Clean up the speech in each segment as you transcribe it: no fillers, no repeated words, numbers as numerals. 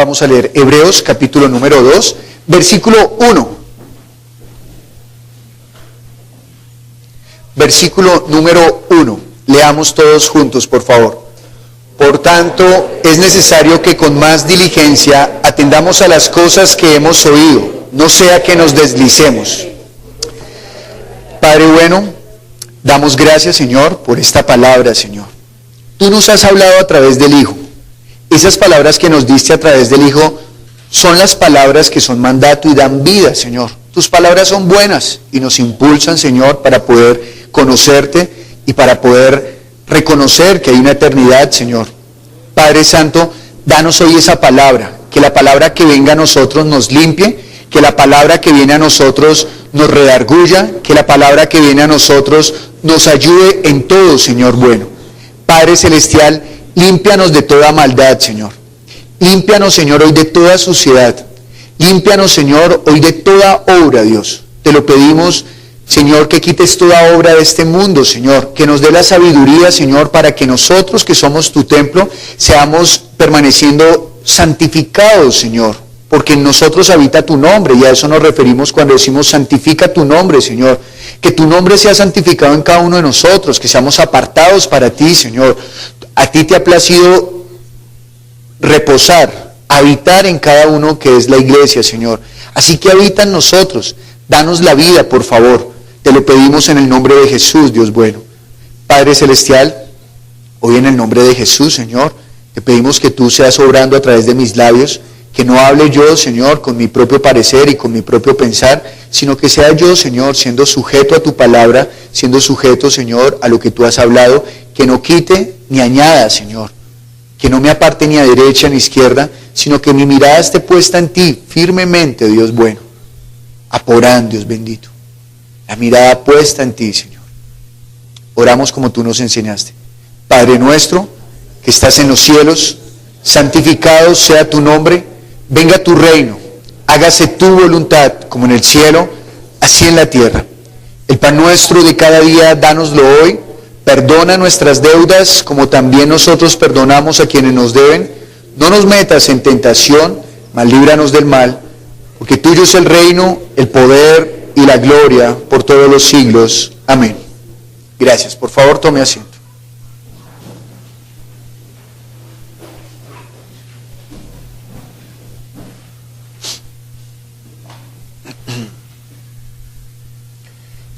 Vamos a leer Hebreos capítulo número 2, versículo 1. Versículo número 1. Leamos todos juntos, por favor. Por tanto, es necesario que con más diligencia atendamos a las cosas que hemos oído, no sea que nos deslicemos. Padre bueno, damos gracias, Señor, por esta palabra, Señor. Tú nos has hablado a través del Hijo. Esas palabras que nos diste a través del Hijo son las palabras que son mandato y dan vida, Señor. Tus palabras son buenas y nos impulsan, Señor, para poder conocerte y para poder reconocer que hay una eternidad, Señor. Padre Santo, danos hoy esa palabra, que la palabra que venga a nosotros nos limpie, que la palabra que viene a nosotros nos redarguya, que la palabra que viene a nosotros nos ayude en todo, Señor bueno. Padre Celestial, límpianos de toda maldad, Señor. Límpianos, Señor, hoy de toda suciedad. Límpianos, Señor, hoy de toda obra, Dios. Te lo pedimos, Señor, que quites toda obra de este mundo, Señor. Que nos dé la sabiduría, Señor, para que nosotros, que somos tu templo, seamos permaneciendo santificados, Señor. Porque en nosotros habita tu nombre, y a eso nos referimos cuando decimos santifica tu nombre, Señor. Que tu nombre sea santificado en cada uno de nosotros, que seamos apartados para ti, Señor. A ti te ha placido reposar, habitar en cada uno que es la iglesia, Señor. Así que habita en nosotros. Danos la vida, por favor. Te lo pedimos en el nombre de Jesús, Dios bueno. Padre Celestial, hoy en el nombre de Jesús, Señor, te pedimos que tú seas obrando a través de mis labios, que no hable yo, Señor, con mi propio parecer y con mi propio pensar, sino que sea yo, Señor, siendo sujeto a tu palabra, siendo sujeto, Señor, a lo que tú has hablado, que no quite ni añada, Señor, que no me aparte ni a derecha ni a izquierda, sino que mi mirada esté puesta en ti, firmemente, Dios bueno. Aporán, Dios bendito. La mirada puesta en ti, Señor. Oramos como tú nos enseñaste. Padre nuestro, que estás en los cielos, santificado sea tu nombre, venga tu reino, hágase tu voluntad, como en el cielo, así en la tierra. El pan nuestro de cada día, dánoslo hoy. Perdona nuestras deudas, como también nosotros perdonamos a quienes nos deben. No nos metas en tentación, mas líbranos del mal, porque tuyo es el reino, el poder y la gloria por todos los siglos. Amén. Gracias. Por favor, tome asiento.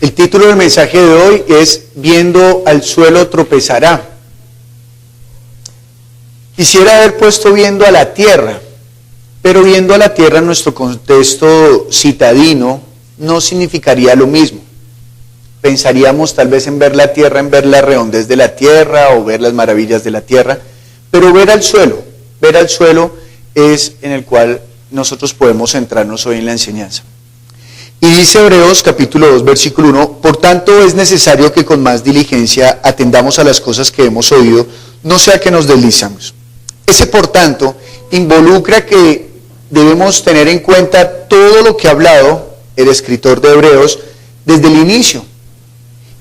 El título del mensaje de hoy es Viendo al suelo tropezará. Quisiera haber puesto viendo a la tierra, pero viendo a la tierra en nuestro contexto citadino no significaría lo mismo. Pensaríamos tal vez en ver la tierra, en ver la redondez de la tierra o ver las maravillas de la tierra, pero ver al suelo es en el cual nosotros podemos centrarnos hoy en la enseñanza. Y dice Hebreos capítulo 2, versículo 1, por tanto es necesario que con más diligencia atendamos a las cosas que hemos oído, no sea que nos deslizamos. Ese por tanto involucra que debemos tener en cuenta todo lo que ha hablado el escritor de Hebreos desde el inicio.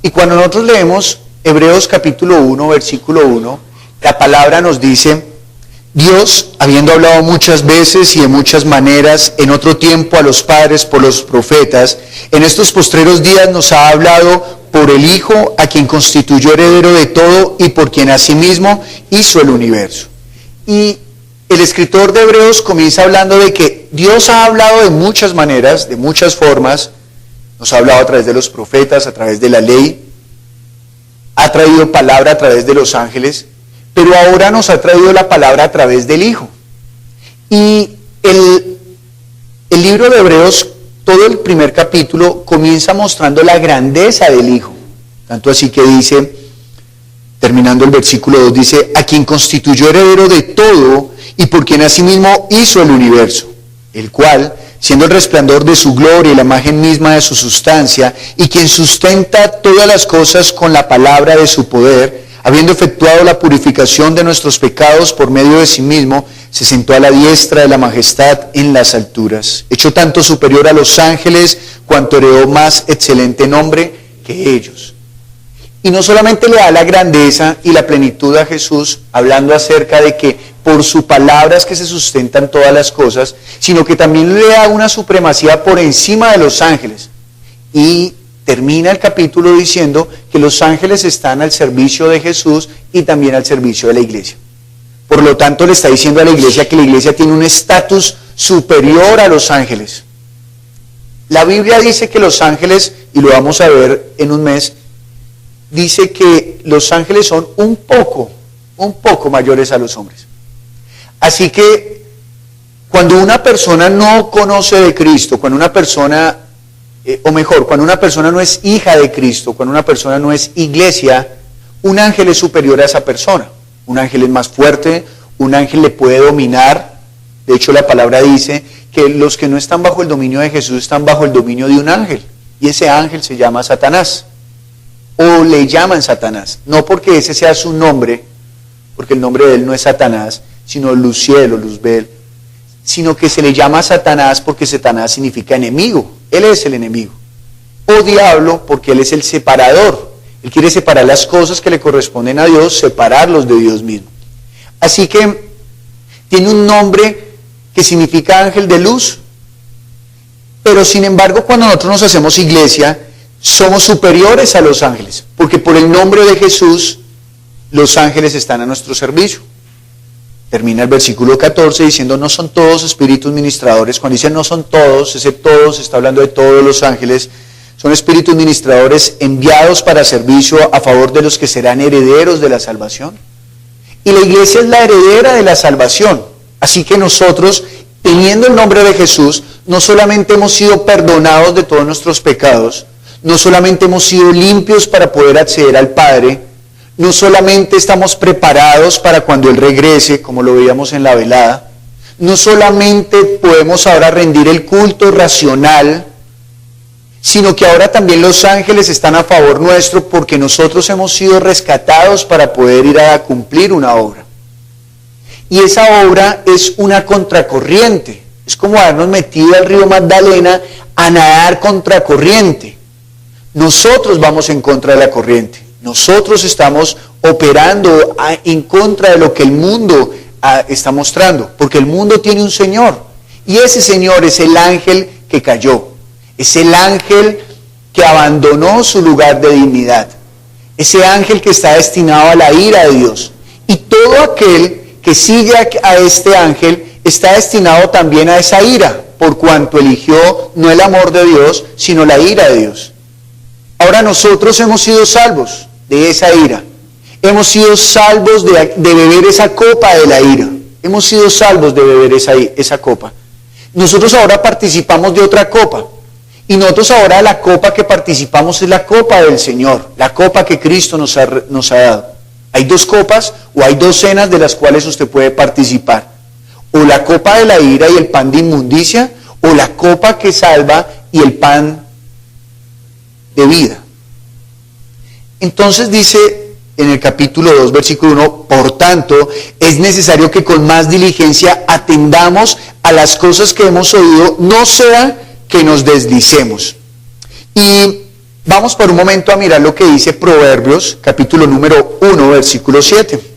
Y cuando nosotros leemos Hebreos capítulo 1, versículo 1, la palabra nos dice, Dios, habiendo hablado muchas veces y de muchas maneras en otro tiempo a los padres por los profetas, en estos postreros días nos ha hablado por el Hijo, a quien constituyó heredero de todo y por quien asimismo hizo el universo. Y el escritor de Hebreos comienza hablando de que Dios ha hablado de muchas maneras, de muchas formas, nos ha hablado a través de los profetas, a través de la ley, ha traído palabra a través de los ángeles, pero ahora nos ha traído la palabra a través del Hijo. Y el libro de Hebreos, todo el primer capítulo, comienza mostrando la grandeza del Hijo. Tanto así que dice, terminando el versículo 2, dice, a quien constituyó heredero de todo y por quien asimismo hizo el universo, el cual, siendo el resplandor de su gloria y la imagen misma de su sustancia, y quien sustenta todas las cosas con la palabra de su poder, habiendo efectuado la purificación de nuestros pecados por medio de sí mismo, se sentó a la diestra de la majestad en las alturas, hecho tanto superior a los ángeles, cuanto heredó más excelente nombre que ellos. Y no solamente le da la grandeza y la plenitud a Jesús, hablando acerca de que por su palabra es que se sustentan todas las cosas, sino que también le da una supremacía por encima de los ángeles. Y termina el capítulo diciendo que los ángeles están al servicio de Jesús y también al servicio de la iglesia. Por lo tanto, le está diciendo a la iglesia que la iglesia tiene un estatus superior a los ángeles. La Biblia dice que los ángeles, y lo vamos a ver en un mes, dice que los ángeles son un poco mayores a los hombres. Así que cuando una persona no conoce de Cristo, cuando una persona, cuando una persona no es hija de Cristo, cuando una persona no es iglesia, un ángel es superior a esa persona. Un ángel es más fuerte, un ángel le puede dominar. De hecho, la palabra dice que los que no están bajo el dominio de Jesús están bajo el dominio de un ángel. Y ese ángel se llama Satanás. O le llaman Satanás. No porque ese sea su nombre, porque el nombre de él no es Satanás, sino Luciel o Luzbel, sino que se le llama Satanás porque Satanás significa enemigo. Él es el enemigo. O diablo porque él es el separador. Él quiere separar las cosas que le corresponden a Dios, separarlos de Dios mismo. Así que tiene un nombre que significa ángel de luz, pero sin embargo cuando nosotros nos hacemos iglesia, somos superiores a los ángeles, porque por el nombre de Jesús, los ángeles están a nuestro servicio. Termina el versículo 14 diciendo, no son todos espíritus ministradores. Cuando dice no son todos, ese todos está hablando de todos los ángeles. Son espíritus ministradores enviados para servicio a favor de los que serán herederos de la salvación. Y la iglesia es la heredera de la salvación. Así que nosotros, teniendo el nombre de Jesús, no solamente hemos sido perdonados de todos nuestros pecados, no solamente hemos sido limpios para poder acceder al Padre, no solamente estamos preparados para cuando Él regrese, como lo veíamos en la velada, no solamente podemos ahora rendir el culto racional, sino que ahora también los ángeles están a favor nuestro porque nosotros hemos sido rescatados para poder ir a cumplir una obra. Y esa obra es una contracorriente, es como habernos metido al río Magdalena a nadar contracorriente. Nosotros vamos en contra de la corriente, nosotros estamos operando en contra de lo que el mundo está mostrando, porque el mundo tiene un Señor, y ese Señor es el ángel que cayó. Es el ángel que abandonó su lugar de dignidad. Ese ángel que está destinado a la ira de Dios. Y todo aquel que sigue a este ángel está destinado también a esa ira, por cuanto eligió no el amor de Dios, sino la ira de Dios. Ahora nosotros hemos sido salvos de esa ira. Hemos sido salvos de beber esa copa de la ira. Hemos sido salvos de beber esa copa. Nosotros ahora participamos de otra copa. Y nosotros ahora la copa que participamos es la copa del Señor, la copa que Cristo nos ha dado. Hay dos copas o hay dos cenas de las cuales usted puede participar. O la copa de la ira y el pan de inmundicia, o la copa que salva y el pan de vida. Entonces dice en el capítulo 2, versículo 1, por tanto, es necesario que con más diligencia atendamos a las cosas que hemos oído, no sea que nos deslicemos. Y vamos por un momento a mirar lo que dice Proverbios, capítulo número 1, versículo 7.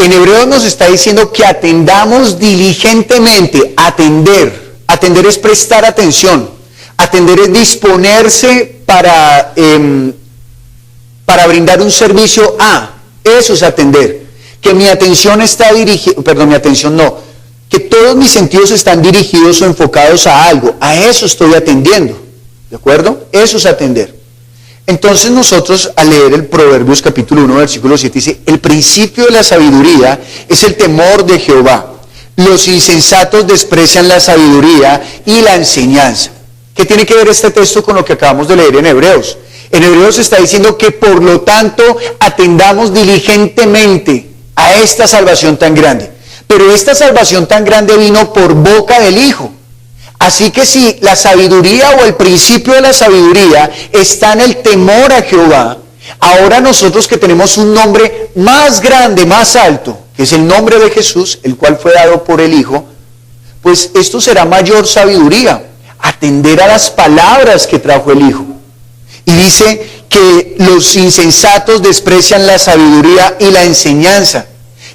En Hebreos nos está diciendo que atendamos diligentemente. Atender es prestar atención. Atender es disponerse para brindar un servicio a. Eso es atender. Que mi atención está dirigida, que todos mis sentidos están dirigidos o enfocados a algo. A eso estoy atendiendo. ¿De acuerdo? Eso es atender. Entonces nosotros al leer el Proverbios capítulo 1 versículo 7 dice, el principio de la sabiduría es el temor de Jehová. Los insensatos desprecian la sabiduría y la enseñanza. ¿Qué tiene que ver este texto con lo que acabamos de leer en Hebreos? En Hebreos está diciendo que por lo tanto atendamos diligentemente a esta salvación tan grande. Pero esta salvación tan grande vino por boca del Hijo. Así que si la sabiduría o el principio de la sabiduría está en el temor a Jehová, Ahora nosotros que tenemos un nombre más grande, más alto, que es el nombre de Jesús, el cual fue dado por el Hijo, pues esto será mayor sabiduría, atender a las palabras que trajo el Hijo. Y dice que los insensatos desprecian la sabiduría y la enseñanza.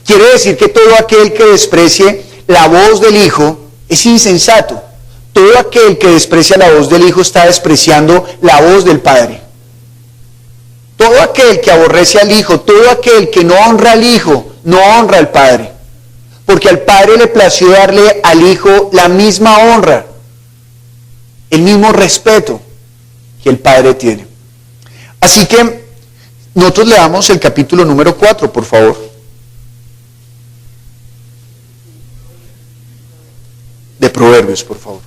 Quiere decir que todo aquel que desprecie la voz del Hijo es insensato. Todo aquel que desprecia la voz del Hijo está despreciando la voz del Padre. Todo aquel que aborrece al Hijo, todo aquel que no honra al Hijo, no honra al Padre. Porque al Padre le plació darle al Hijo la misma honra, el mismo respeto que el Padre tiene. Así que nosotros leamos el capítulo número 4, por favor. De Proverbios, por favor.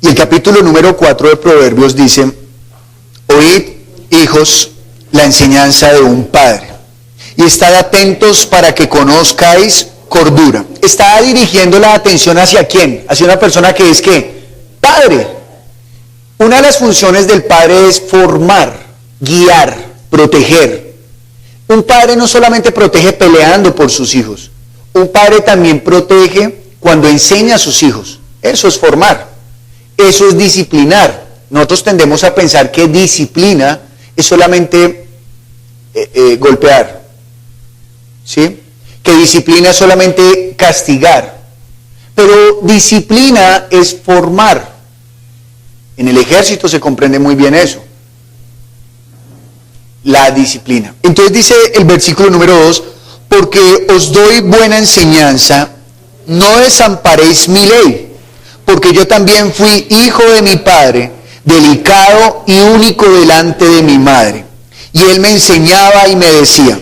Y el capítulo número 4 de Proverbios dice: oíd, hijos, la enseñanza de un padre, y estad atentos para que conozcáis cordura. Está dirigiendo la atención hacia quién, hacia una persona que es ¿qué? Padre. Una de las funciones del padre es formar, guiar, proteger. Un padre no solamente protege peleando por sus hijos, un padre también protege cuando enseña a sus hijos. Eso es formar, eso es disciplinar. Nosotros tendemos a pensar que disciplina es solamente golpear, ¿sí? Que disciplina es solamente castigar, pero disciplina es formar. En el ejército se comprende muy bien eso, la disciplina. Entonces dice el versículo número 2, porque os doy buena enseñanza, no desamparéis mi ley, porque yo también fui hijo de mi padre, delicado y único delante de mi madre. Y él me enseñaba y me decía: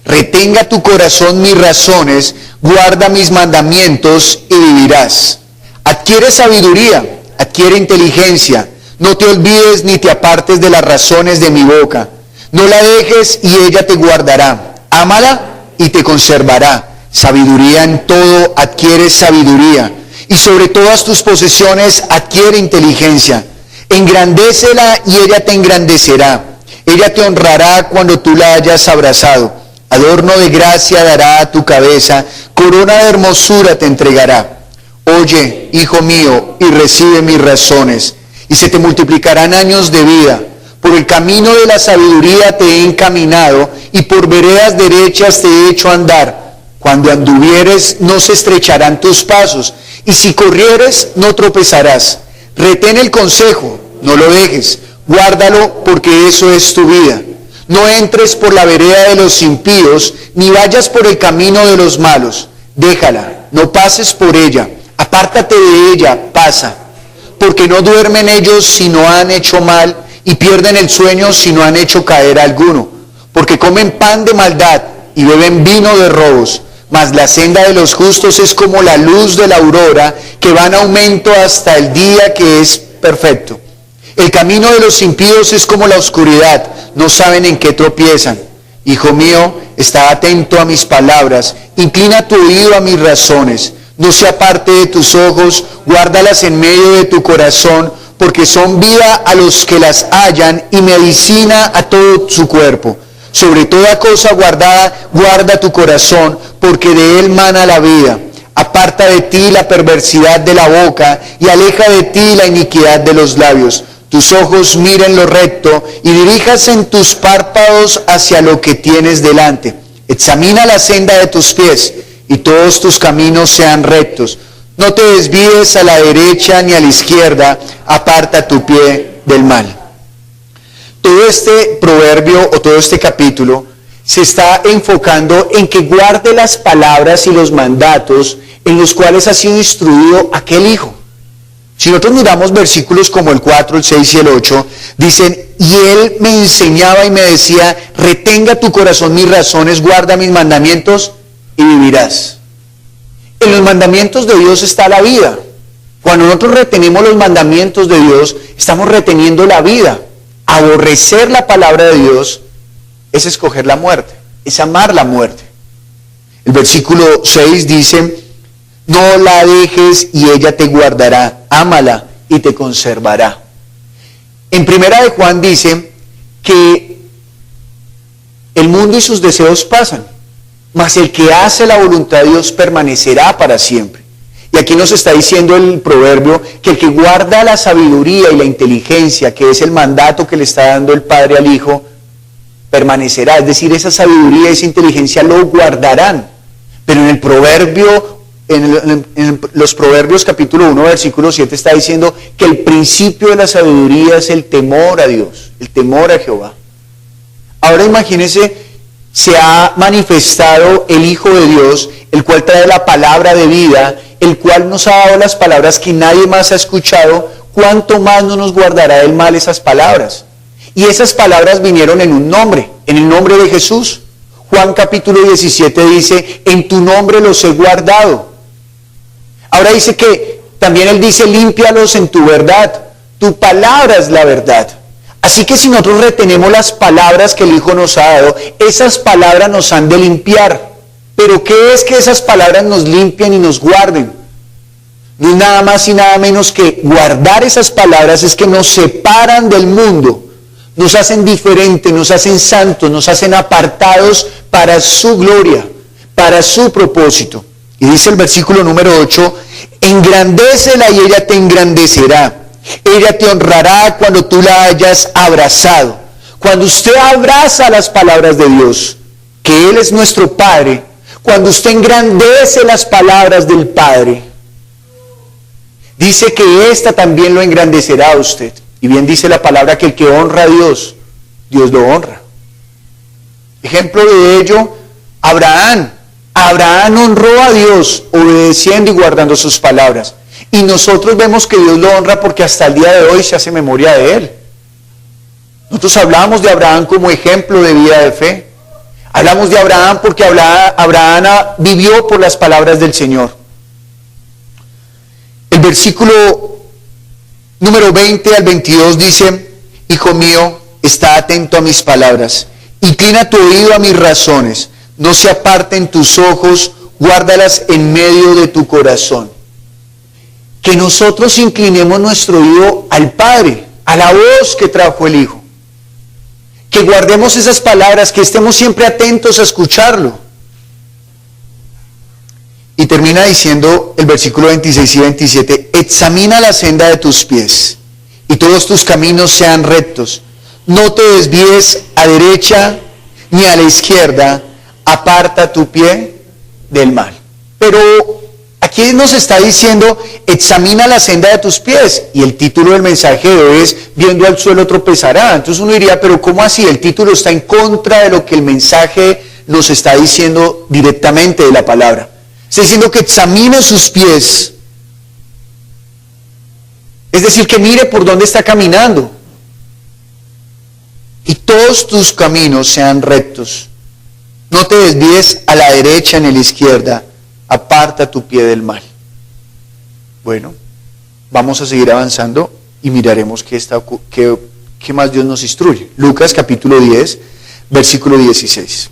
retenga tu corazón mis razones, guarda mis mandamientos y vivirás. Adquiere sabiduría, adquiere inteligencia, no te olvides ni te apartes de las razones de mi boca. No la dejes y ella te guardará. Ámala y te conservará. Sabiduría en todo, adquiere sabiduría. Y sobre todas tus posesiones adquiere inteligencia. Engrandécela y ella te engrandecerá. Ella te honrará cuando tú la hayas abrazado. Adorno de gracia dará a tu cabeza, corona de hermosura te entregará. Oye, hijo mío, y recibe mis razones, y se te multiplicarán años de vida. Por el camino de la sabiduría te he encaminado, y por veredas derechas te he hecho andar. Cuando anduvieres no se estrecharán tus pasos, y si corrieres no tropezarás. Retén el consejo, no lo dejes, guárdalo porque eso es tu vida. No entres por la vereda de los impíos, ni vayas por el camino de los malos. Déjala, no pases por ella, apártate de ella, pasa. Porque no duermen ellos si no han hecho mal, y pierden el sueño si no han hecho caer a alguno. Porque comen pan de maldad y beben vino de robos. Mas la senda de los justos es como la luz de la aurora, que va en aumento hasta el día que es perfecto. El camino de los impíos es como la oscuridad, no saben en qué tropiezan. Hijo mío, está atento a mis palabras, inclina tu oído a mis razones. No se aparte de tus ojos, guárdalas en medio de tu corazón, porque son vida a los que las hallan y medicina a todo su cuerpo. Sobre toda cosa guardada, guarda tu corazón, porque de él mana la vida. Aparta de ti la perversidad de la boca y aleja de ti la iniquidad de los labios. Tus ojos miren lo recto y diríjase en tus párpados hacia lo que tienes delante. Examina la senda de tus pies y todos tus caminos sean rectos. No te desvíes a la derecha ni a la izquierda, aparta tu pie del mal. Todo este proverbio o todo este capítulo se está enfocando en que guarde las palabras y los mandatos en los cuales ha sido instruido aquel hijo. Si nosotros miramos versículos como el 4, el 6 y el 8, dicen: y él me enseñaba y me decía, retenga tu corazón mis razones, guarda mis mandamientos y vivirás. En los mandamientos de Dios está la vida. Cuando nosotros retenemos los mandamientos de Dios, estamos reteniendo la vida. Aborrecer la palabra de Dios es escoger la muerte, es amar la muerte. El versículo 6 dice: No la dejes y ella te guardará. Ámala y te conservará. En Primera de Juan dice que el mundo y sus deseos pasan, mas el que hace la voluntad de Dios permanecerá para siempre. Y aquí nos está diciendo el proverbio que el que guarda la sabiduría y la inteligencia, que es el mandato que le está dando el Padre al Hijo, permanecerá. Es decir, esa sabiduría y esa inteligencia lo guardarán. Pero en el proverbio, en los Proverbios capítulo 1, versículo 7 está diciendo que el principio de la sabiduría es el temor a Dios, el temor a Jehová. Ahora imagínense, se ha manifestado el Hijo de Dios, el cual trae la palabra de vida, el cual nos ha dado las palabras que nadie más ha escuchado. ¿Cuánto más no nos guardará del mal esas palabras? Y esas palabras vinieron en un nombre, en el nombre de Jesús. Juan capítulo 17 dice, en tu nombre los he guardado. Ahora dice que, también él dice, límpialos en tu verdad. Tu palabra es la verdad. Así que si nosotros retenemos las palabras que el Hijo nos ha dado, esas palabras nos han de limpiar. Pero ¿qué es que esas palabras nos limpien y nos guarden? No es nada más y nada menos que guardar esas palabras, es que nos separan del mundo, nos hacen diferentes, nos hacen santos, nos hacen apartados para su gloria, para su propósito. Y dice el versículo número 8, engrandécela y ella te engrandecerá. Ella te honrará cuando tú la hayas abrazado. Cuando usted abraza las palabras de Dios, que Él es nuestro Padre, cuando usted engrandece las palabras del Padre, dice que ésta también lo engrandecerá a usted. Y bien dice la palabra que el que honra a Dios, Dios lo honra. Ejemplo de ello, Abraham. Abraham honró a Dios obedeciendo y guardando sus palabras. Y nosotros vemos que Dios lo honra porque hasta el día de hoy se hace memoria de él. Nosotros hablamos de Abraham como ejemplo de vida de fe. Hablamos de Abraham porque Abraham vivió por las palabras del Señor. El versículo número 20 al 22 dice, hijo mío, está atento a mis palabras, inclina tu oído a mis razones, no se aparten tus ojos, guárdalas en medio de tu corazón. Que nosotros inclinemos nuestro oído al Padre, a la voz que trajo el Hijo. Que guardemos esas palabras, que estemos siempre atentos a escucharlo. Y termina diciendo el versículo 26 y 27, examina la senda de tus pies, y todos tus caminos sean rectos. No te desvíes a derecha ni a la izquierda, aparta tu pie del mal. Pero aquí nos está diciendo, examina la senda de tus pies, y el título del mensaje de hoy es, viendo al suelo tropezará. Entonces uno diría, pero ¿cómo así? El título está en contra de lo que el mensaje nos está diciendo directamente de la palabra. Está diciendo que examine sus pies, es decir, que mire por dónde está caminando, y todos tus caminos sean rectos. No te desvíes a la derecha ni a la izquierda, aparta tu pie del mal. Bueno, vamos a seguir avanzando y miraremos qué más Dios nos instruye. Lucas capítulo 10, versículo 16.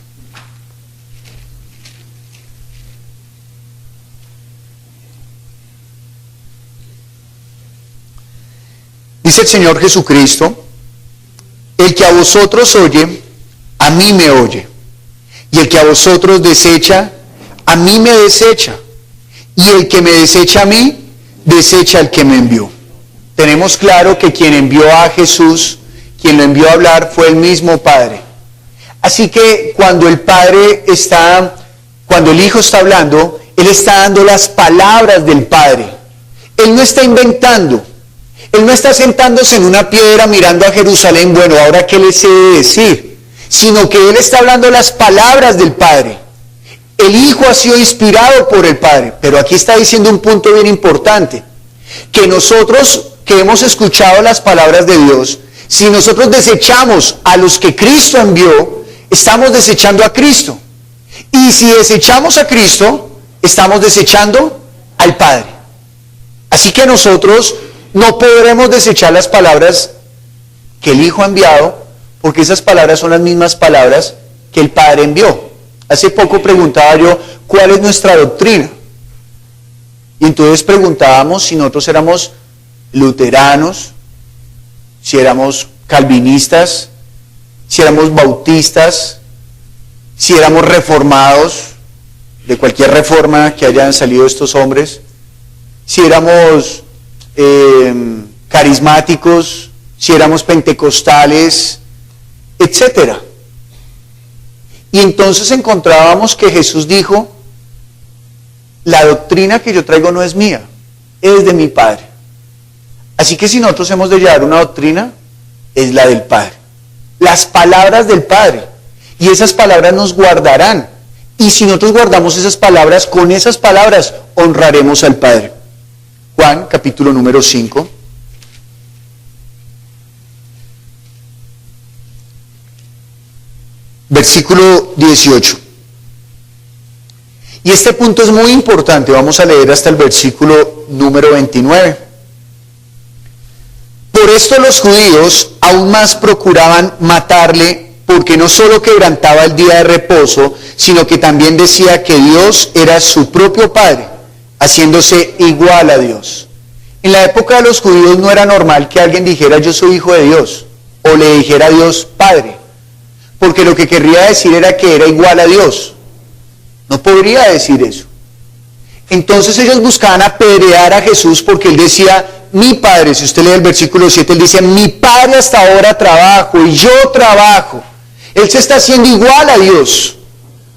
Dice el Señor Jesucristo, el que a vosotros oye, a mí me oye. Y el que a vosotros desecha, a mí me desecha. Y el que me desecha a mí, desecha al que me envió. Tenemos claro que quien envió a Jesús, quien lo envió a hablar, fue el mismo Padre. Así que cuando el Hijo está hablando, Él está dando las palabras del Padre. Él no está inventando. Él no está sentándose en una piedra mirando a Jerusalén, bueno, ahora qué les he de decir, sino que Él está hablando las palabras del Padre. El Hijo ha sido inspirado por el Padre, pero aquí está diciendo un punto bien importante, que nosotros que hemos escuchado las palabras de Dios, si nosotros desechamos a los que Cristo envió, estamos desechando a Cristo. Y si desechamos a Cristo, estamos desechando al Padre. Así que nosotros no podremos desechar las palabras que el Hijo ha enviado, porque esas palabras son las mismas palabras que el Padre envió. Hace poco preguntaba yo, ¿cuál es nuestra doctrina? Y entonces preguntábamos si nosotros éramos luteranos, si éramos calvinistas, si éramos bautistas, si éramos reformados, de cualquier reforma que hayan salido estos hombres, si éramos carismáticos, si éramos pentecostales, etcétera. Y entonces encontrábamos que Jesús dijo: la doctrina que yo traigo no es mía, es de mi Padre. Así que si nosotros hemos de llevar una doctrina, es la del Padre. Las palabras del Padre. Y esas palabras nos guardarán. Y si nosotros guardamos esas palabras, con esas palabras honraremos al Padre. Juan, capítulo número 5. Versículo 18. Y este punto es muy importante. Vamos a leer hasta el versículo número 29. Por esto los judíos aún más procuraban matarle, porque no solo quebrantaba el día de reposo, sino que también decía que Dios era su propio Padre, haciéndose igual a Dios. En la época de los judíos no era normal que alguien dijera: yo soy hijo de Dios, o le dijera a Dios Padre, porque lo que querría decir era que era igual a Dios. No podría decir eso. Entonces ellos buscaban apedrear a Jesús porque él decía: mi Padre. Si usted lee el versículo 7, él dice: mi Padre hasta ahora trabajo y yo trabajo. Él se está haciendo igual a Dios.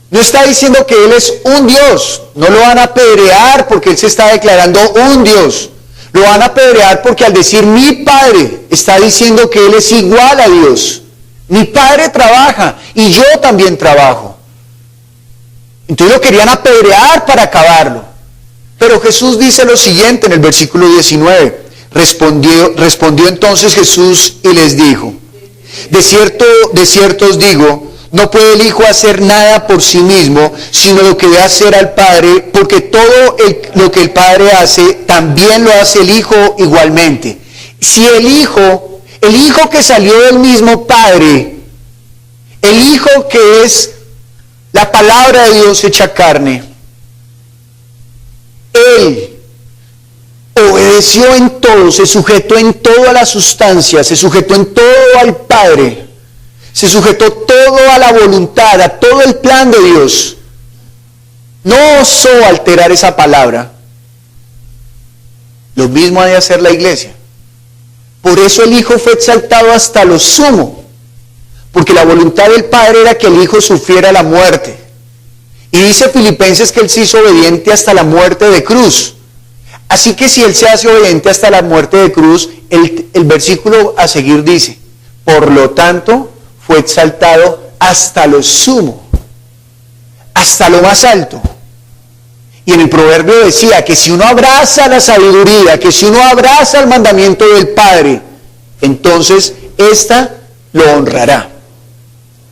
No está diciendo que Él es un Dios. No lo van a apedrear porque Él se está declarando un Dios. Lo van a apedrear porque al decir mi Padre, está diciendo que Él es igual a Dios. Mi Padre trabaja y yo también trabajo. Entonces lo querían apedrear para acabarlo. Pero Jesús dice lo siguiente en el versículo 19. Respondió entonces Jesús y les dijo: de cierto os digo, no puede el Hijo hacer nada por sí mismo, sino lo que debe hacer al Padre, porque todo lo que el Padre hace, también lo hace el Hijo igualmente. Si el Hijo que salió del mismo Padre, el Hijo que es la palabra de Dios hecha carne, Él obedeció en todo, se sujetó en toda la sustancia, se sujetó en todo al Padre, se sujetó todo a la voluntad, a todo el plan de Dios. No osó alterar esa palabra. Lo mismo ha de hacer la iglesia. Por eso el Hijo fue exaltado hasta lo sumo, porque la voluntad del Padre era que el Hijo sufriera la muerte. Y dice Filipenses que Él se hizo obediente hasta la muerte de cruz. Así que si Él se hace obediente hasta la muerte de cruz, el versículo a seguir dice: por lo tanto, fue exaltado hasta lo sumo, hasta lo más alto. Y en el proverbio decía que si uno abraza la sabiduría, que si uno abraza el mandamiento del Padre, entonces ésta lo honrará.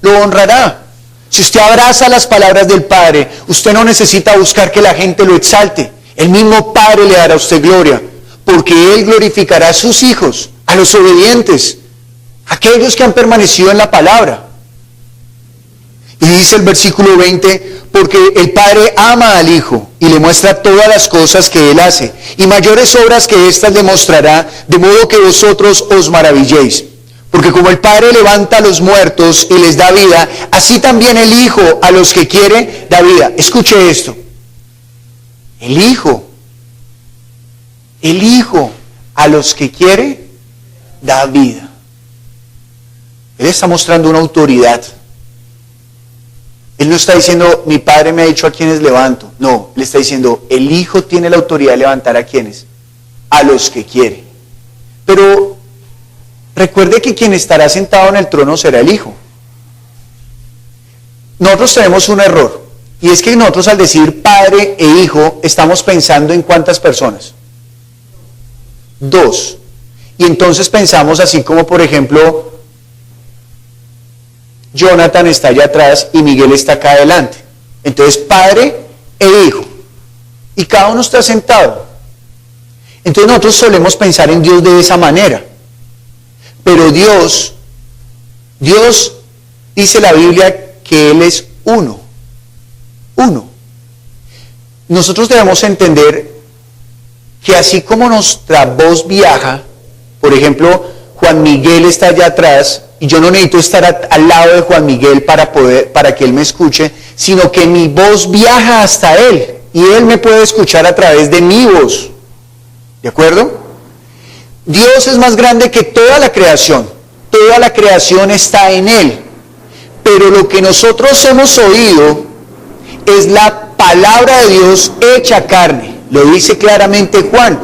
Lo honrará. Si usted abraza las palabras del Padre, usted no necesita buscar que la gente lo exalte. El mismo Padre le dará a usted gloria, porque Él glorificará a sus hijos, a los obedientes, a aquellos que han permanecido en la palabra. Y dice el versículo 20, porque el Padre ama al Hijo y le muestra todas las cosas que Él hace, y mayores obras que éstas le mostrará, de modo que vosotros os maravilléis. Porque como el Padre levanta a los muertos y les da vida, así también el Hijo a los que quiere da vida. Escuche esto. El Hijo a los que quiere da vida. Él está mostrando una autoridad. Él no está diciendo: mi Padre me ha dicho a quienes levanto. No, le está diciendo: el Hijo tiene la autoridad de levantar a quienes, a los que quiere. Pero recuerde que quien estará sentado en el trono será el Hijo. Nosotros tenemos un error, y es que nosotros al decir Padre e Hijo estamos pensando en ¿cuántas personas? 2. Y entonces pensamos así como, por ejemplo, Jonathan está allá atrás y Miguel está acá adelante. Entonces Padre e Hijo. Y cada uno está sentado. Entonces nosotros solemos pensar en Dios de esa manera. Pero Dios dice la Biblia que Él es uno. Nosotros debemos entender que así como nuestra voz viaja, por ejemplo, Juan Miguel está allá atrás y yo no necesito estar al lado de Juan Miguel para que él me escuche, sino que mi voz viaja hasta él y él me puede escuchar a través de mi voz. ¿De acuerdo? Dios es más grande que toda la creación está en él, pero lo que nosotros hemos oído es la palabra de Dios hecha carne. Lo dice claramente Juan.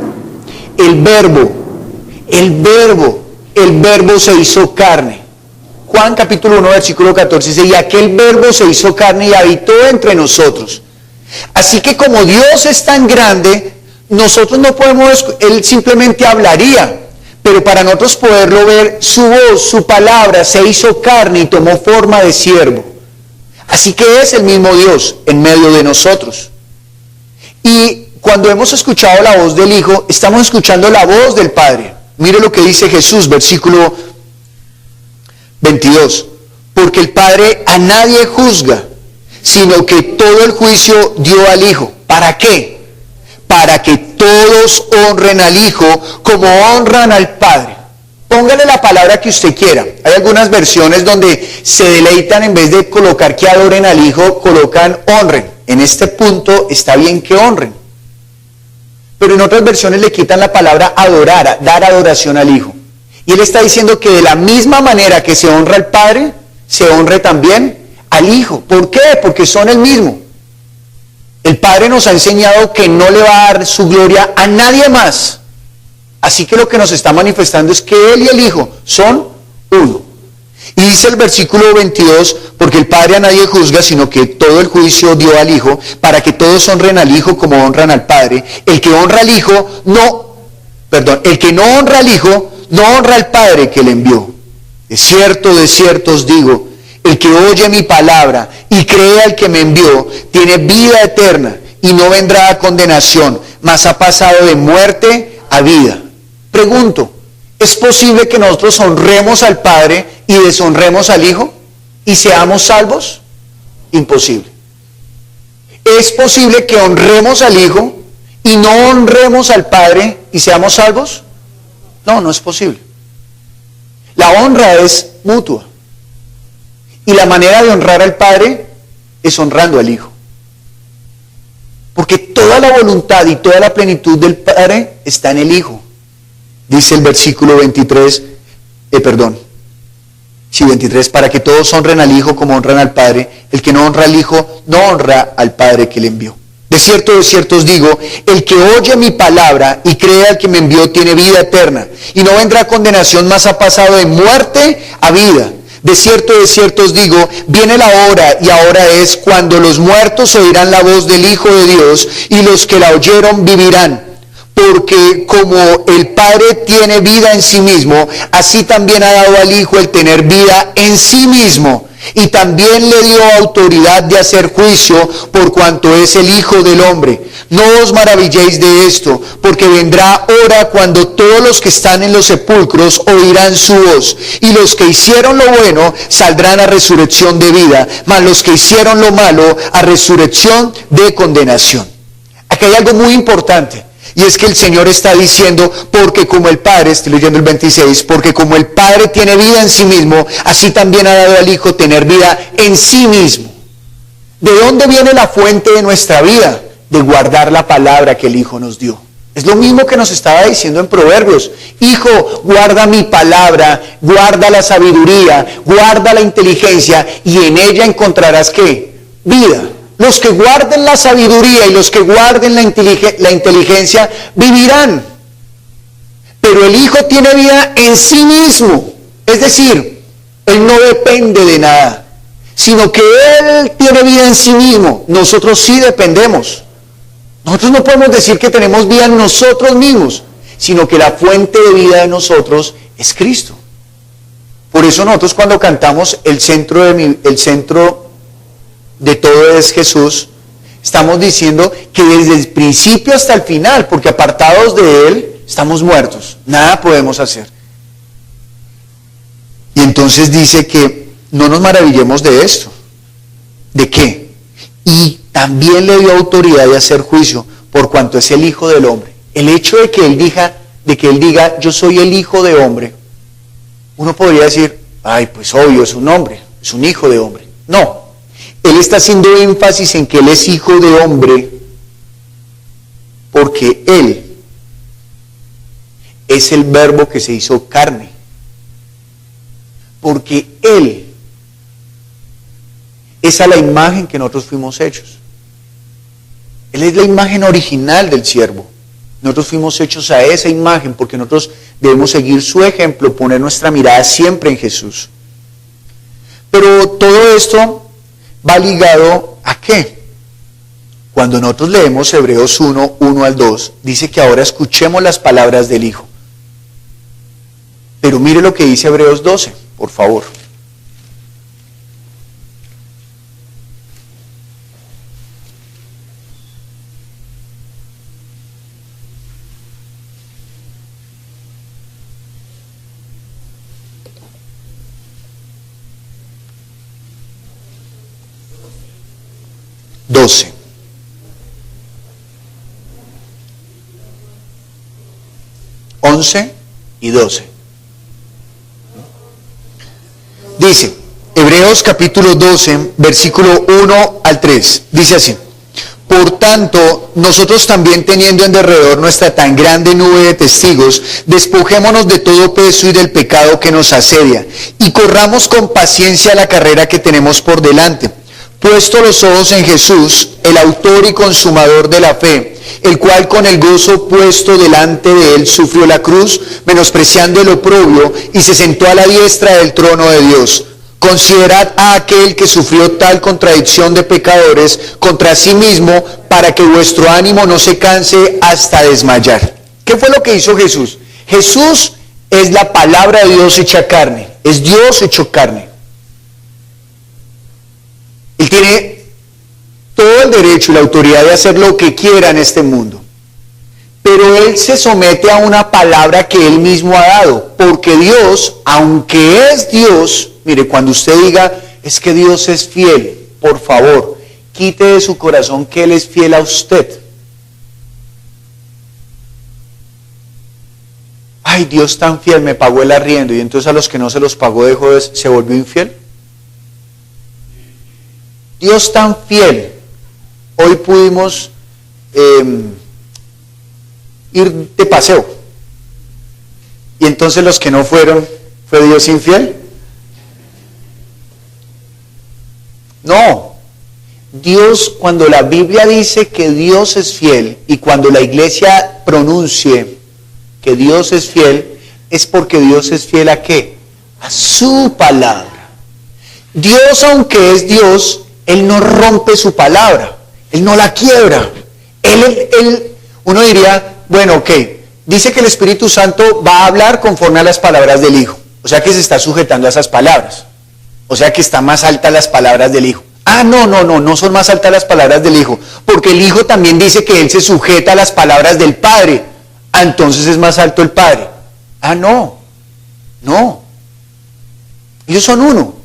El verbo se hizo carne. Juan capítulo 1 versículo 14 dice, y aquel verbo se hizo carne y habitó entre nosotros. Así que como Dios es tan grande, nosotros no podemos, él simplemente hablaría, pero para nosotros poderlo ver, su voz, su palabra se hizo carne y tomó forma de siervo. Así que es el mismo Dios en medio de nosotros. Y cuando hemos escuchado la voz del Hijo, estamos escuchando la voz del Padre. Mire lo que dice Jesús, versículo 22. Porque el Padre a nadie juzga, sino que todo el juicio dio al Hijo. ¿Para qué? Para que todos honren al Hijo como honran al Padre. Póngale la palabra que usted quiera. Hay algunas versiones donde se deleitan, en vez de colocar que adoren al Hijo, colocan honren. En este punto está bien que honren. Pero en otras versiones le quitan la palabra adorar, dar adoración al Hijo. Y él está diciendo que de la misma manera que se honra al Padre, se honre también al Hijo. ¿Por qué? Porque son el mismo. El Padre nos ha enseñado que no le va a dar su gloria a nadie más. Así que lo que nos está manifestando es que Él y el Hijo son uno. Y dice el versículo 22, porque el Padre a nadie juzga, sino que todo el juicio dio al Hijo, para que todos honren al Hijo como honran al Padre. El que honra al Hijo, el que no honra al Hijo, no honra al Padre que le envió. De cierto os digo, el que oye mi palabra y cree al que me envió, tiene vida eterna y no vendrá a condenación, mas ha pasado de muerte a vida. Pregunto, ¿es posible que nosotros honremos al Padre y deshonremos al Hijo y seamos salvos? Imposible. ¿Es posible que honremos al Hijo y no honremos al Padre y seamos salvos? No, no es posible. La honra es mutua. Y la manera de honrar al Padre es honrando al Hijo. Porque toda la voluntad y toda la plenitud del Padre está en el Hijo. Dice el versículo 23, 23, para que todos honren al Hijo como honran al Padre. El que no honra al Hijo, no honra al Padre que le envió. De cierto os digo, el que oye mi palabra y cree al que me envió tiene vida eterna, y no vendrá a condenación, mas ha pasado de muerte a vida. De cierto os digo, viene la hora, y ahora es, cuando los muertos oirán la voz del Hijo de Dios, y los que la oyeron vivirán. Porque como el Padre tiene vida en sí mismo, así también ha dado al Hijo el tener vida en sí mismo. Y también le dio autoridad de hacer juicio por cuanto es el Hijo del Hombre. No os maravilléis de esto, porque vendrá hora cuando todos los que están en los sepulcros oirán su voz. Y los que hicieron lo bueno saldrán a resurrección de vida, mas los que hicieron lo malo a resurrección de condenación. Aquí hay algo muy importante. Y es que el Señor está diciendo, porque como el Padre, estoy leyendo el 26, porque como el Padre tiene vida en sí mismo, así también ha dado al Hijo tener vida en sí mismo. ¿De dónde viene la fuente de nuestra vida? De guardar la palabra que el Hijo nos dio. Es lo mismo que nos estaba diciendo en Proverbios. Hijo, guarda mi palabra, guarda la sabiduría, guarda la inteligencia, y en ella encontrarás ¿qué? Vida. Los que guarden la sabiduría y los que guarden la inteligencia vivirán. Pero el Hijo tiene vida en sí mismo. Es decir, Él no depende de nada, sino que Él tiene vida en sí mismo. Nosotros sí dependemos. Nosotros no podemos decir que tenemos vida en nosotros mismos, sino que la fuente de vida de nosotros es Cristo. Por eso nosotros cuando cantamos el centro de todo es Jesús, estamos diciendo que desde el principio hasta el final, porque apartados de Él, estamos muertos, nada podemos hacer. Y entonces dice que no nos maravillemos de esto. ¿De qué? Y también le dio autoridad de hacer juicio, por cuanto es el Hijo del Hombre. el hecho de que él diga, yo soy el hijo de hombre, uno podría decir, ay, pues obvio, es un hombre, es un hijo de hombre. No, él está haciendo énfasis en que él es hijo de hombre porque él es el verbo que se hizo carne. Porque él es a la imagen que nosotros fuimos hechos. Él es la imagen original del siervo. Nosotros fuimos hechos a esa imagen porque nosotros debemos seguir su ejemplo, poner nuestra mirada siempre en Jesús. Pero todo esto va ligado ¿a qué? Cuando nosotros leemos Hebreos 1 al 2, dice que ahora escuchemos las palabras del Hijo. Pero mire lo que dice Hebreos 12, por favor. Doce. 11 y 12. Dice, Hebreos capítulo 12, versículo 1 al 3, dice así: por tanto, nosotros también teniendo en derredor nuestra tan grande nube de testigos, despojémonos de todo peso y del pecado que nos asedia, y corramos con paciencia la carrera que tenemos por delante, puesto los ojos en Jesús, el autor y consumador de la fe, el cual con el gozo puesto delante de él sufrió la cruz, menospreciando el oprobio, y se sentó a la diestra del trono de Dios. Considerad a aquel que sufrió tal contradicción de pecadores contra sí mismo, para que vuestro ánimo no se canse hasta desmayar. ¿Qué fue lo que hizo Jesús? Jesús es la palabra de Dios hecha carne, es Dios hecho carne. Él tiene todo el derecho y la autoridad de hacer lo que quiera en este mundo. Pero Él se somete a una palabra que Él mismo ha dado. Porque Dios, aunque es Dios, mire, cuando usted diga, es que Dios es fiel, por favor, quite de su corazón que Él es fiel a usted. Ay, Dios tan fiel, me pagó el arriendo, y entonces a los que no se los pagó se volvió infiel. Dios tan fiel. Hoy pudimos ir de paseo. Y entonces los que no fueron, ¿fue Dios infiel? No. Dios, cuando la Biblia dice que Dios es fiel, y cuando la iglesia pronuncie que Dios es fiel, es porque Dios es fiel ¿a qué? A su palabra. Dios, aunque es Dios, Él no rompe su palabra. Él no la quiebra. Uno diría, bueno, ok, dice que el Espíritu Santo va a hablar conforme a las palabras del Hijo. O sea que se está sujetando a esas palabras. O sea que está más altas las palabras del Hijo. Ah, no son más altas las palabras del Hijo. Porque el Hijo también dice que Él se sujeta a las palabras del Padre. Ah, entonces es más alto el Padre. Ah, no. Ellos son uno.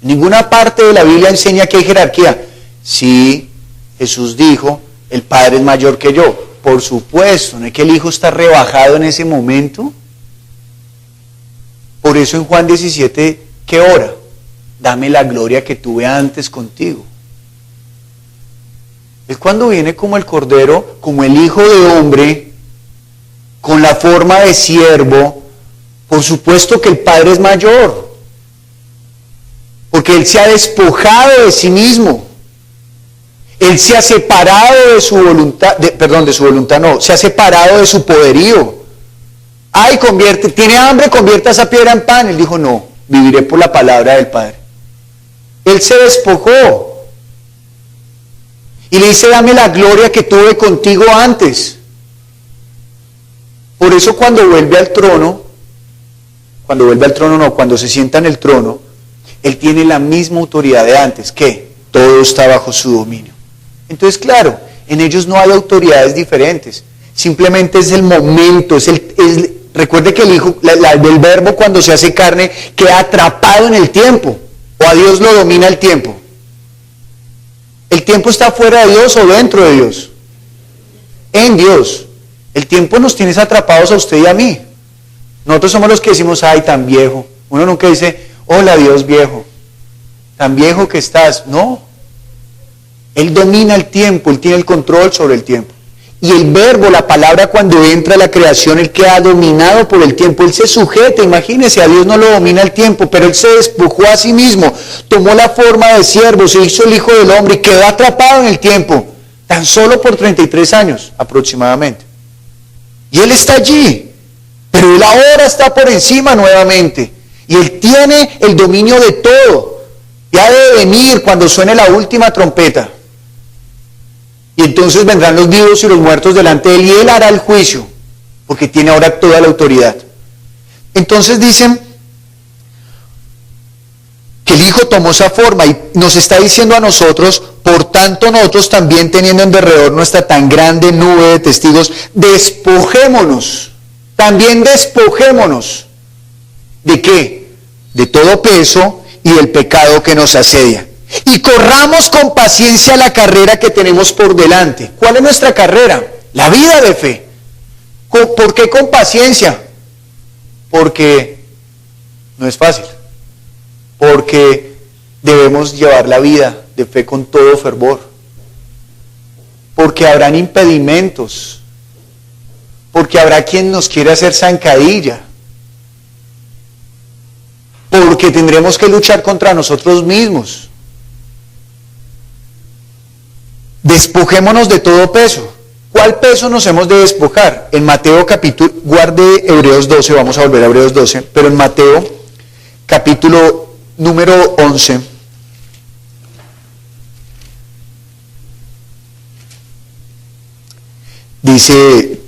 Ninguna parte de la Biblia enseña que hay jerarquía. Sí, Jesús dijo, el Padre es mayor que yo. Por supuesto, ¿no es que el Hijo está rebajado en ese momento? Por eso en Juan 17, ¿qué ora? Dame la gloria que tuve antes contigo. Es cuando viene como el Cordero, como el Hijo de hombre, con la forma de siervo. Por supuesto que el Padre es mayor. Porque Él se ha despojado de sí mismo. Él se ha separado de su voluntad, se ha separado de su poderío. Ay, tiene hambre, convierta esa piedra en pan. Él dijo, no, viviré por la palabra del Padre. Él se despojó. Y le dice, dame la gloria que tuve contigo antes. Por eso cuando se sienta en el trono, Él tiene la misma autoridad de antes, que todo está bajo su dominio. Entonces, claro, en ellos no hay autoridades diferentes, simplemente es el momento, recuerde que el Hijo, del Verbo cuando se hace carne, queda atrapado en el tiempo, o a Dios lo domina el tiempo. ¿El tiempo está fuera de Dios o dentro de Dios? En Dios. El tiempo nos tiene atrapados a usted y a mí. Nosotros somos los que decimos, ay, tan viejo. Uno nunca dice, hola Dios viejo, tan viejo que estás. No. Él domina el tiempo, Él tiene el control sobre el tiempo. Y el verbo, la palabra, cuando entra a la creación, Él queda dominado por el tiempo. Él se sujeta, imagínese, a Dios no lo domina el tiempo, pero Él se despojó a sí mismo, tomó la forma de siervo, se hizo el Hijo del Hombre y quedó atrapado en el tiempo, tan solo por 33 años aproximadamente. Y Él está allí, pero Él ahora está por encima nuevamente. Y Él tiene el dominio de todo. Y ha de venir cuando suene la última trompeta. Y entonces vendrán los vivos y los muertos delante de Él, y Él hará el juicio, porque tiene ahora toda la autoridad. Entonces dicen que el Hijo tomó esa forma y nos está diciendo a nosotros, por tanto nosotros también, teniendo en derredor nuestra tan grande nube de testigos, despojémonos, también despojémonos. ¿De qué? De todo peso y del pecado que nos asedia. Y corramos con paciencia la carrera que tenemos por delante. ¿Cuál es nuestra carrera? La vida de fe. ¿Por qué con paciencia? Porque no es fácil. Porque debemos llevar la vida de fe con todo fervor. Porque habrán impedimentos. Porque habrá quien nos quiera hacer zancadilla. Porque tendremos que luchar contra nosotros mismos. Despojémonos de todo peso. ¿Cuál peso nos hemos de despojar? En Mateo capítulo, guarde Hebreos 12, vamos a volver a Hebreos 12, pero en Mateo capítulo número 11, dice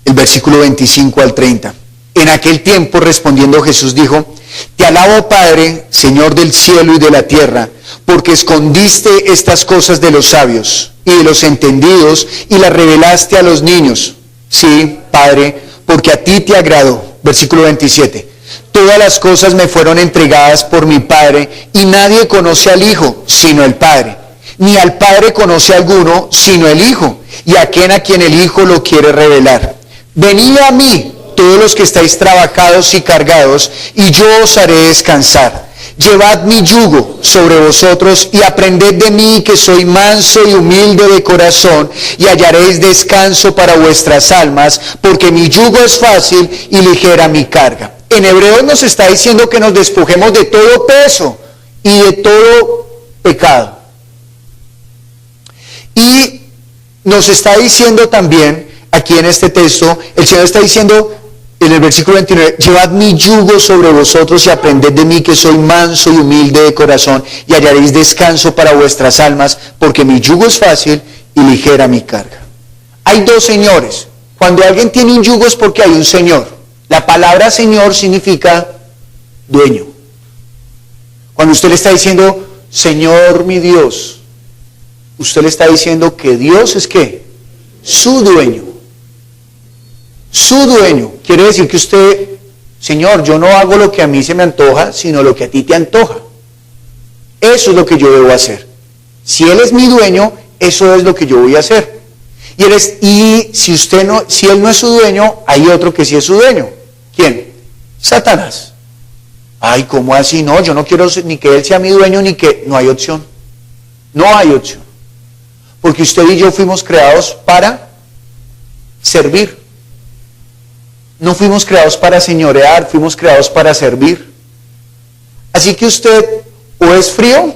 el versículo 25 al 30. En aquel tiempo, respondiendo Jesús, dijo: Te alabo, Padre, Señor del cielo y de la tierra, porque escondiste estas cosas de los sabios y de los entendidos y las revelaste a los niños. Sí, Padre, porque a ti te agradó. Versículo 27. Todas las cosas me fueron entregadas por mi Padre, y nadie conoce al Hijo sino el Padre, ni al Padre conoce alguno sino el Hijo, y a quien el Hijo lo quiere revelar. Venid a mí, todos los que estáis trabajados y cargados, y yo os haré descansar. Llevad mi yugo sobre vosotros y aprended de mí, que soy manso y humilde de corazón, y hallaréis descanso para vuestras almas, porque mi yugo es fácil y ligera mi carga. En Hebreos nos está diciendo que nos despojemos de todo peso y de todo pecado. Y nos está diciendo también, aquí en este texto, el Señor está diciendo en el versículo 29, llevad mi yugo sobre vosotros y aprended de mí, que soy manso y humilde de corazón, y hallaréis descanso para vuestras almas, porque mi yugo es fácil y ligera mi carga. Hay dos señores. Cuando alguien tiene un yugo es porque hay un señor. La palabra señor significa dueño. Cuando usted le está diciendo, Señor mi Dios, usted le está diciendo que Dios es ¿qué? Su dueño. Su dueño. Quiere decir que usted, Señor, yo no hago lo que a mí se me antoja, sino lo que a ti te antoja. Eso es lo que yo debo hacer. Si Él es mi dueño, eso es lo que yo voy a hacer. Y si Él no es su dueño, hay otro que sí es su dueño. ¿Quién? Satanás. Ay, ¿cómo así? No, yo no quiero ni que Él sea mi dueño, ni que... No hay opción. No hay opción. Porque usted y yo fuimos creados para servir. No fuimos creados para señorear, fuimos creados para servir. Así que usted o es frío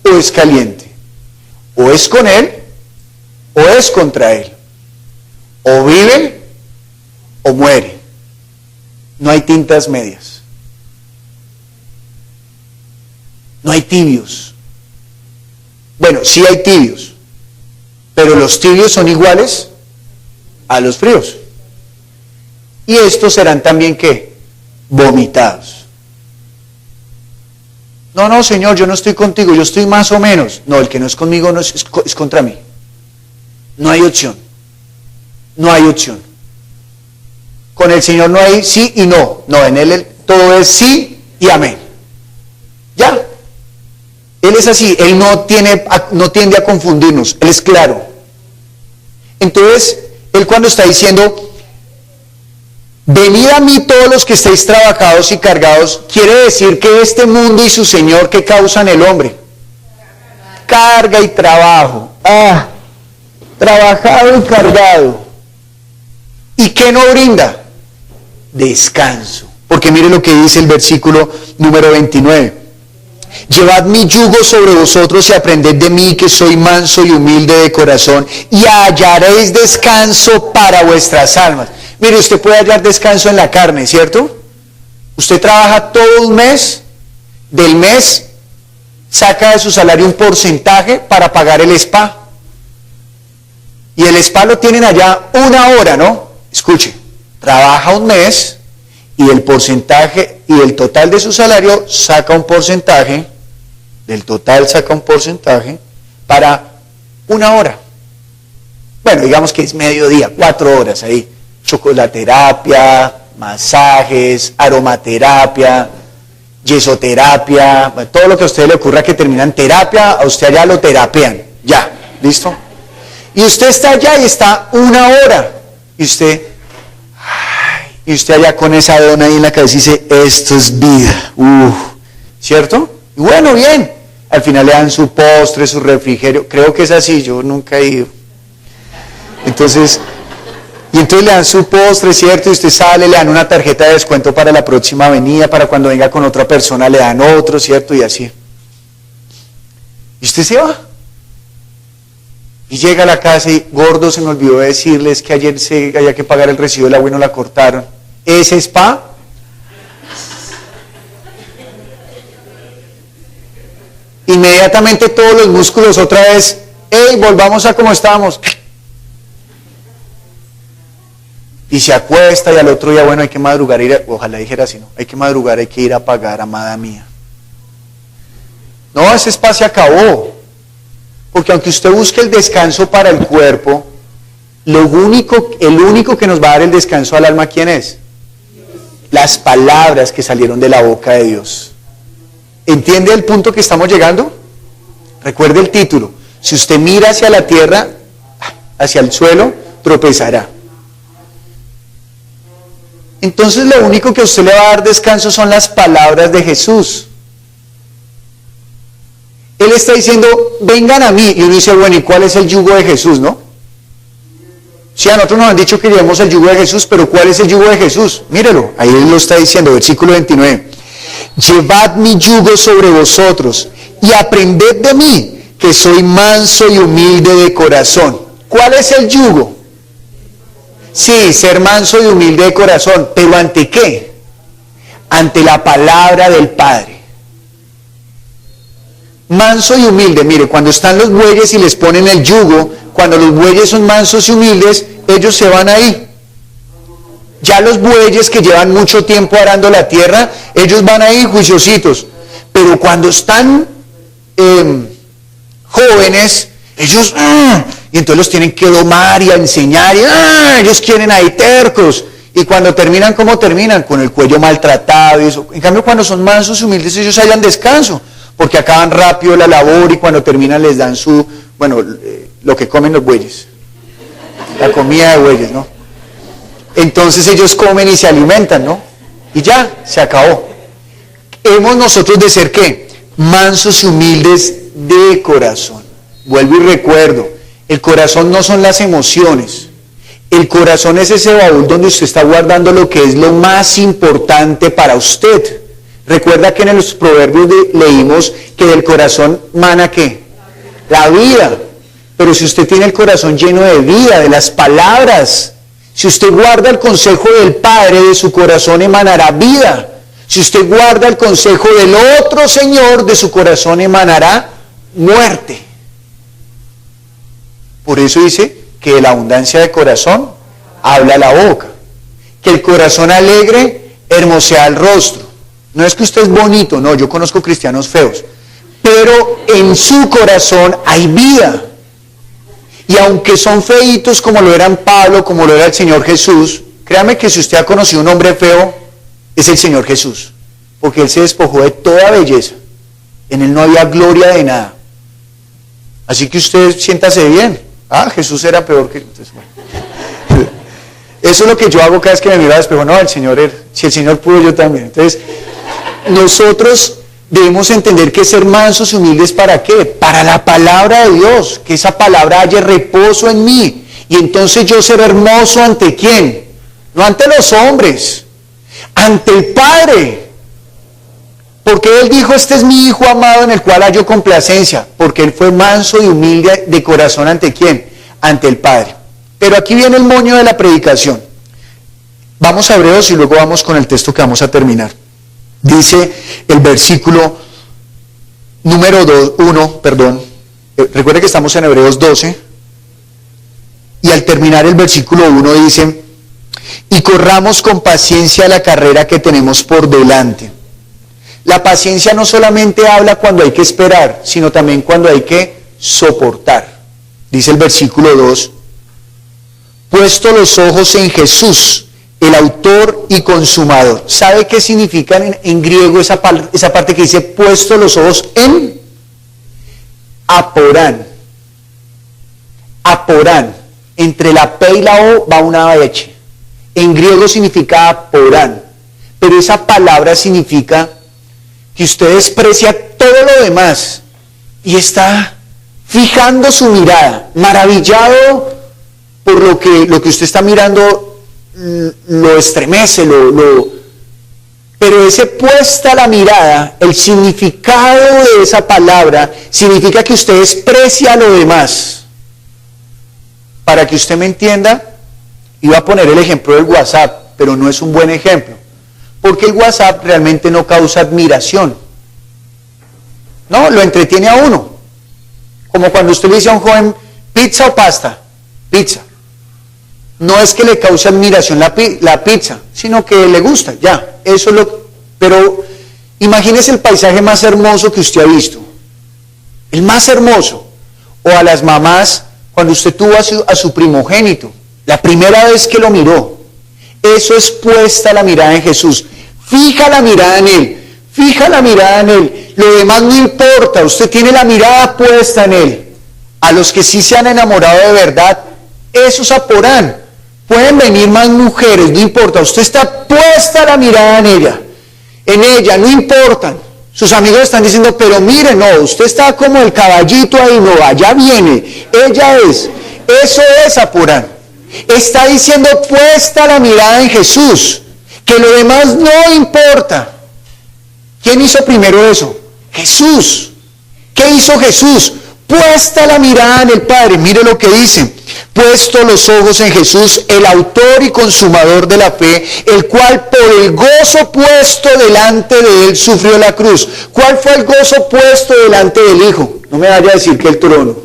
o es caliente. O es con Él o es contra Él. O vive o muere. No hay tintas medias. No hay tibios. Bueno, sí hay tibios, pero los tibios son iguales a los fríos. Y estos serán también, ¿qué? Vomitados. No, Señor, yo no estoy contigo, yo estoy más o menos. No, el que no es conmigo no es contra mí. No hay opción. No hay opción. Con el Señor no hay sí y no. No, en Él todo es sí y amén. Ya. Él es así, Él no tiende a confundirnos, Él es claro. Entonces, Él cuando está diciendo, venid a mí todos los que estéis trabajados y cargados, quiere decir que este mundo y su Señor, ¿qué causan el hombre? Carga y trabajo. Trabajado y cargado. ¿Y qué no brinda? Descanso. Porque mire lo que dice el versículo número 29. Llevad mi yugo sobre vosotros y aprended de mí, que soy manso y humilde de corazón, y hallaréis descanso para vuestras almas. Mire, usted puede hallar descanso en la carne, ¿cierto? Usted trabaja todo un mes, del mes saca de su salario un porcentaje para pagar el spa. Y el spa lo tienen allá 1 hora, ¿no? Escuche, trabaja un mes y el porcentaje y el total de su salario saca un porcentaje, del total saca un porcentaje para 1 hora. Bueno, digamos que es mediodía, 4 horas ahí. Chocolaterapia, masajes, aromaterapia, yesoterapia, todo lo que a usted le ocurra que termina en terapia, a usted allá lo terapean. Ya, ¿listo? Y usted está allá y está 1 hora. Y usted allá con esa dona ahí en la cabeza dice, esto es vida. ¿Cierto? Y bueno, bien. Al final le dan su postre, su refrigerio. Creo que es así, yo nunca he ido. Entonces le dan su postre, ¿cierto? Y usted sale, le dan una tarjeta de descuento para la próxima venida, para cuando venga con otra persona le dan otro, ¿cierto? Y así. Y usted se va. Y llega a la casa y, gordo, se me olvidó decirles que ayer había que pagar el recibo del agua y no la cortaron. ¿Ese spa? Inmediatamente todos los músculos otra vez, volvamos a como estábamos. Y se acuesta y al otro día, bueno, hay que madrugar, ojalá dijera así, ¿no? Hay que madrugar, hay que ir a pagar, amada mía. No, ese spa se acabó. Porque aunque usted busque el descanso para el cuerpo, el único que nos va a dar el descanso al alma, ¿quién es? Las palabras que salieron de la boca de Dios. ¿Entiende el punto que estamos llegando? Recuerde el título. Si usted mira hacia la tierra, hacia el suelo, tropezará. Entonces lo único que a usted le va a dar descanso son las palabras de Jesús. Él está diciendo, vengan a mí. Y uno dice, bueno, ¿y cuál es el yugo de Jesús, no? Sí, a nosotros nos han dicho que llevemos el yugo de Jesús, pero ¿cuál es el yugo de Jesús? Mírelo, ahí él lo está diciendo, versículo 29. Llevad mi yugo sobre vosotros y aprended de mí, que soy manso y humilde de corazón. ¿Cuál es el yugo? Sí, ser manso y humilde de corazón, pero ¿ante qué? Ante la palabra del Padre. Manso y humilde, mire, cuando están los bueyes y les ponen el yugo, cuando los bueyes son mansos y humildes, ellos se van ahí. Ya los bueyes que llevan mucho tiempo arando la tierra, ellos van ahí juiciositos. Pero cuando están jóvenes, ellos, y entonces los tienen que domar y a enseñar, y ellos quieren ahí tercos. Y cuando terminan, ¿cómo terminan? Con el cuello maltratado y eso. En cambio, cuando son mansos y humildes, ellos hallan descanso, porque acaban rápido la labor y cuando terminan les dan lo que comen los bueyes. La comida de bueyes, ¿no? Entonces ellos comen y se alimentan, ¿no? Y ya, se acabó. Hemos nosotros de ser, ¿qué? Mansos y humildes de corazón. Vuelvo y recuerdo, el corazón no son las emociones. El corazón es ese baúl donde usted está guardando lo que es lo más importante para usted. Recuerda que en los proverbios leímos que del corazón mana ¿qué? La vida. Pero si usted tiene el corazón lleno de vida, de las palabras, si usted guarda el consejo del Padre, de su corazón emanará vida. Si usted guarda el consejo del otro Señor, de su corazón emanará muerte. Por eso dice que de la abundancia de corazón habla la boca. Que el corazón alegre hermosea el rostro. No es que usted es bonito, no, yo conozco cristianos feos. Pero en su corazón hay vida. Y aunque son feitos como lo eran Pablo, como lo era el Señor Jesús, créame que si usted ha conocido un hombre feo, es el Señor Jesús. Porque Él se despojó de toda belleza. En Él no había gloria de nada. Así que usted siéntase bien. Jesús era peor que... Entonces, bueno. Eso es lo que yo hago cada vez que me miro al espejo. No, si el Señor pudo, yo también. Entonces, nosotros debemos entender que ser mansos y humildes, ¿para qué? Para la palabra de Dios, que esa palabra haya reposo en mí. Y entonces yo seré hermoso ¿ante quién? No ante los hombres, ante el Padre. Porque Él dijo, este es mi Hijo amado en el cual hallo complacencia. Porque Él fue manso y humilde de corazón ¿ante quién? Ante el Padre. Pero aquí viene el moño de la predicación. Vamos a Hebreos y luego vamos con el texto que vamos a terminar. Dice el versículo número 1, recuerde que estamos en Hebreos 12, y al terminar el versículo 1 dice, y corramos con paciencia la carrera que tenemos por delante. La paciencia no solamente habla cuando hay que esperar, sino también cuando hay que soportar. Dice el versículo 2, puesto los ojos en Jesús, el autor y consumador. ¿Sabe qué significa en griego esa parte que dice puesto los ojos en? Aporán. Aporán. Entre la P y la O va una H. En griego significa aporán. Pero esa palabra significa que usted desprecia todo lo demás y está fijando su mirada, maravillado por lo que usted está mirando. Lo estremece, pero ese puesta la mirada, el significado de esa palabra, significa que usted desprecia lo demás. Para que usted me entienda, iba a poner el ejemplo del WhatsApp, pero no es un buen ejemplo, porque el WhatsApp realmente no causa admiración. No, lo entretiene a uno. Como cuando usted le dice a un joven, ¿pizza o pasta? Pizza. No es que le cause admiración la pizza, sino que le gusta, ya, eso es lo... Pero imagínese el paisaje más hermoso que usted ha visto, el más hermoso, o a las mamás, cuando usted tuvo a su primogénito, la primera vez que lo miró, eso es puesta la mirada en Jesús, fija la mirada en Él, lo demás no importa, usted tiene la mirada puesta en Él. A los que sí se han enamorado de verdad, esos aporán. Pueden venir más mujeres, no importa, usted está puesta la mirada en ella, no importa. Sus amigos están diciendo, pero mire, no, usted está como el caballito ahí, no, allá viene, eso es aporán. Está diciendo, puesta la mirada en Jesús, que lo demás no importa. ¿Quién hizo primero eso? Jesús. ¿Qué hizo Jesús? Puesta la mirada en el Padre, mire lo que dice, puesto los ojos en Jesús, el autor y consumador de la fe, el cual por el gozo puesto delante de Él sufrió la cruz. ¿Cuál fue el gozo puesto delante del Hijo? No me vaya a decir que el trono,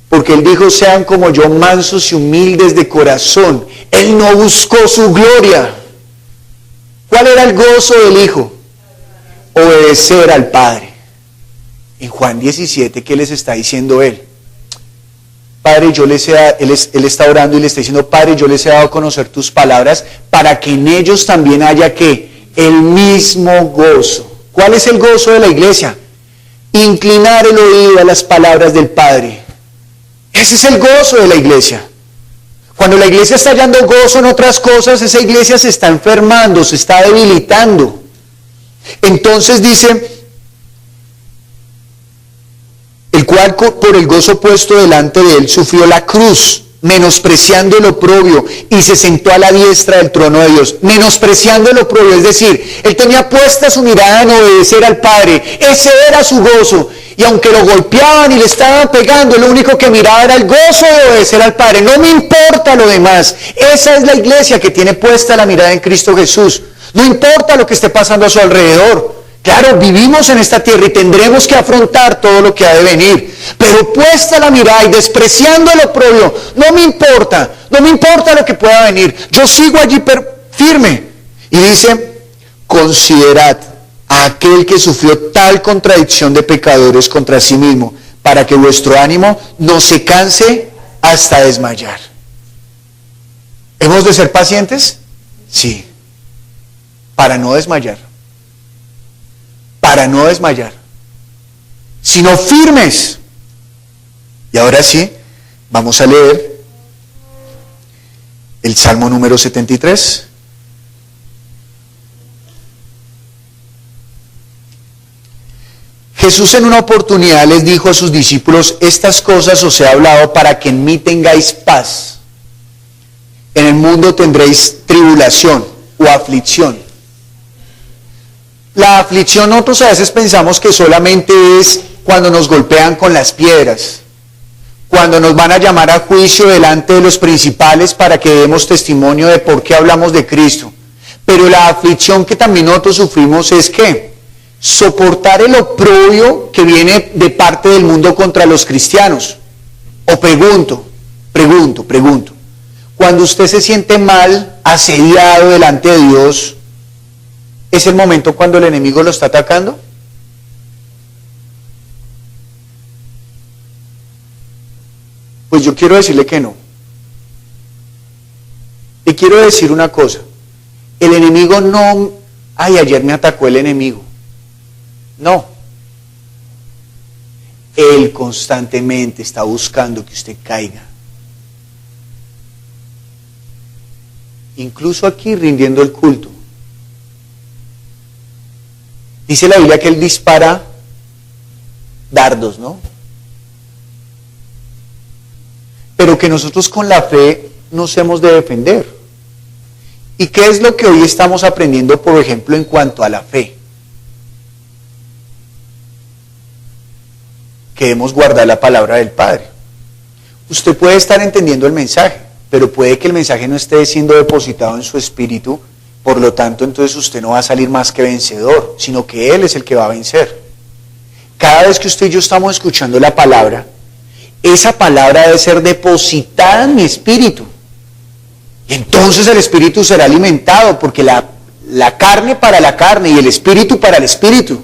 porque Él dijo, sean como yo mansos y humildes de corazón. Él no buscó su gloria. ¿Cuál era el gozo del Hijo? Obedecer al Padre. En Juan 17, ¿qué les está diciendo Él? Padre, Él está orando y le está diciendo, Padre, yo les he dado a conocer tus palabras para que en ellos también haya ¿qué? El mismo gozo. ¿Cuál es el gozo de la iglesia? Inclinar el oído a las palabras del Padre. Ese es el gozo de la iglesia. Cuando la iglesia está hallando gozo en otras cosas, esa iglesia se está enfermando, se está debilitando. Entonces dice, el cual por el gozo puesto delante de Él sufrió la cruz, menospreciando el oprobio, y se sentó a la diestra del trono de Dios. Menospreciando el oprobio, es decir, Él tenía puesta su mirada en obedecer al Padre. Ese era su gozo. Y aunque lo golpeaban y le estaban pegando, lo único que miraba era el gozo de obedecer al Padre. No me importa lo demás. Esa es la iglesia que tiene puesta la mirada en Cristo Jesús. No importa lo que esté pasando a su alrededor. Claro, vivimos en esta tierra y tendremos que afrontar todo lo que ha de venir. Pero puesta la mirada y despreciando el oprobio, no me importa lo que pueda venir. Yo sigo allí firme. Y dice, considerad a aquel que sufrió tal contradicción de pecadores contra sí mismo, para que vuestro ánimo no se canse hasta desmayar. ¿Hemos de ser pacientes? Sí. Para no desmayar. Para no desmayar. Sino firmes. Y ahora sí, vamos a leer El Salmo número 73. Jesús en una oportunidad les dijo a sus discípulos: estas cosas os he hablado para que en mí tengáis paz. En el mundo tendréis tribulación o aflicción. La aflicción nosotros a veces pensamos que solamente es cuando nos golpean con las piedras, cuando nos van a llamar a juicio delante de los principales para que demos testimonio de por qué hablamos de Cristo. Pero la aflicción que también nosotros sufrimos es que soportar el oprobio que viene de parte del mundo contra los cristianos. O pregunto, cuando usted se siente mal, asediado delante de Dios, ¿es el momento cuando el enemigo lo está atacando? Pues yo quiero decirle que no. Y quiero decir una cosa, el enemigo no, ayer me atacó el enemigo. No. Él constantemente está buscando que usted caiga. Incluso aquí rindiendo el culto. Dice la Biblia que él dispara dardos, ¿no? Pero que nosotros con la fe nos hemos de defender. ¿Y qué es lo que hoy estamos aprendiendo, por ejemplo, en cuanto a la fe? Que debemos guardar la palabra del Padre. Usted puede estar entendiendo el mensaje, pero puede que el mensaje no esté siendo depositado en su espíritu, por lo tanto, entonces usted no va a salir más que vencedor, sino que Él es el que va a vencer. Cada vez que usted y yo estamos escuchando la palabra, esa palabra debe ser depositada en mi espíritu. Y entonces el espíritu será alimentado, porque la carne para la carne y el espíritu para el espíritu.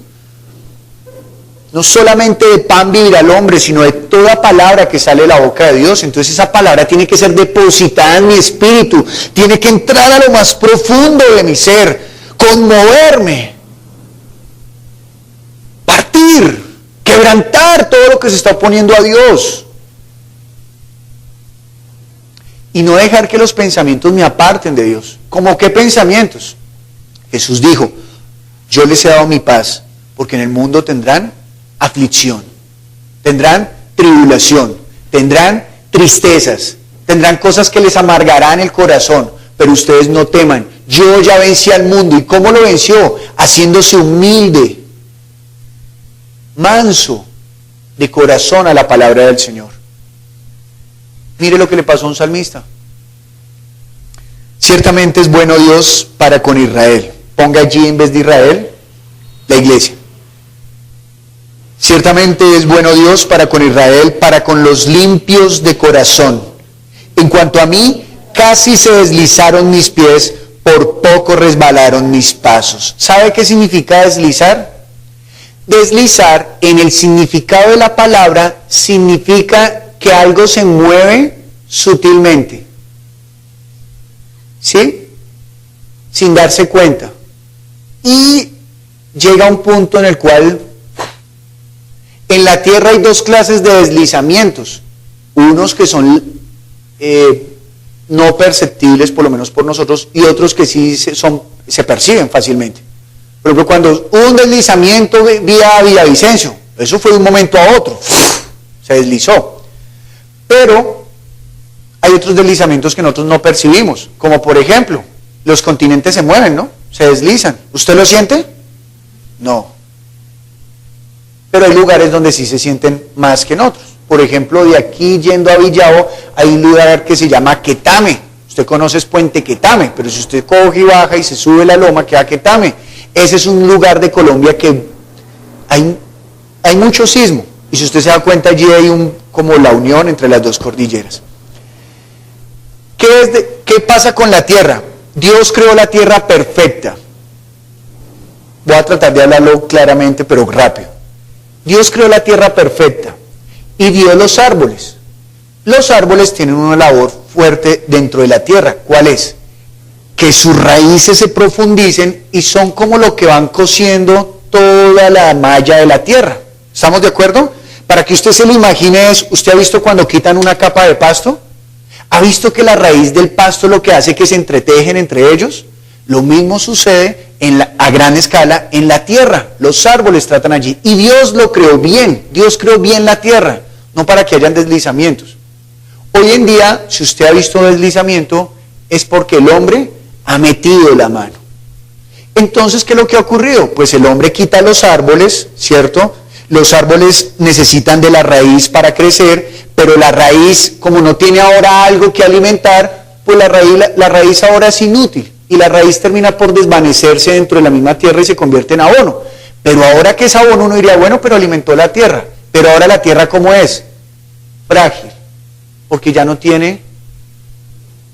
No solamente de pan vivirá el hombre, sino de toda palabra que sale de la boca de Dios. Entonces esa palabra tiene que ser depositada en mi espíritu, tiene que entrar a lo más profundo de mi ser, conmoverme, partir, quebrantar todo lo que se está oponiendo a Dios. Y no dejar que los pensamientos me aparten de Dios. ¿Cómo qué pensamientos? Jesús dijo: yo les he dado mi paz, porque en el mundo tendrán aflicción, tendrán tribulación, tendrán tristezas, tendrán cosas que les amargarán el corazón, pero ustedes no teman, yo ya vencí al mundo. ¿Y cómo lo venció? Haciéndose humilde, manso de corazón a la palabra del Señor. Mire lo que le pasó a un salmista. Ciertamente es bueno Dios para con Israel. Ponga allí en vez de Israel, la iglesia. Ciertamente es bueno Dios para con Israel, para con los limpios de corazón. En cuanto a mí, casi se deslizaron mis pies, por poco resbalaron mis pasos. ¿Sabe qué significa deslizar? Deslizar, en el significado de la palabra, significa que algo se mueve sutilmente. ¿Sí? Sin darse cuenta. Y llega a un punto en el cual en la tierra hay dos clases de deslizamientos. Unos que son no perceptibles, por lo menos por nosotros, y otros que sí se perciben fácilmente. Por ejemplo, cuando hubo un deslizamiento vía Villavicencio, eso fue de un momento a otro, se deslizó. Pero hay otros deslizamientos que nosotros no percibimos, como por ejemplo, los continentes se mueven, ¿no? Se deslizan. ¿Usted lo siente? No. Pero hay lugares donde sí se sienten más que en otros. Por ejemplo, de aquí yendo a Villavo, hay un lugar que se llama Quetame. Usted conoce Puente Quetame, pero si usted coge y baja y se sube la loma, queda Quetame. Ese es un lugar de Colombia que hay mucho sismo. Y si usted se da cuenta, allí hay como la unión entre las dos cordilleras. ¿Qué pasa con la tierra? Dios creó la tierra perfecta. Voy a tratar de hablarlo claramente, pero rápido. Dios creó la tierra perfecta y dio los árboles. Los árboles tienen una labor fuerte dentro de la tierra. ¿Cuál es? Que sus raíces se profundicen y son como lo que van cosiendo toda la malla de la tierra. ¿Estamos de acuerdo? Para que usted se lo imagine, usted ha visto cuando quitan una capa de pasto, ¿Ha visto que la raíz del pasto lo que hace que se entretejen entre ellos? Lo mismo sucede a gran escala en la tierra. Los árboles tratan allí. Y Dios lo creó bien. Dios creó bien la tierra, no para que hayan deslizamientos. Hoy en día, si usted ha visto deslizamiento, es porque el hombre ha metido la mano. Entonces, ¿qué es lo que ha ocurrido? Pues el hombre quita los árboles, ¿cierto? Los árboles necesitan de la raíz para crecer, pero la raíz, como no tiene ahora algo que alimentar, pues la raíz ahora es inútil. Y la raíz termina por desvanecerse dentro de la misma tierra y se convierte en abono. Pero ahora que es abono, uno diría, bueno, pero alimentó la tierra. Pero ahora la tierra, ¿cómo es? Frágil. Porque ya no tiene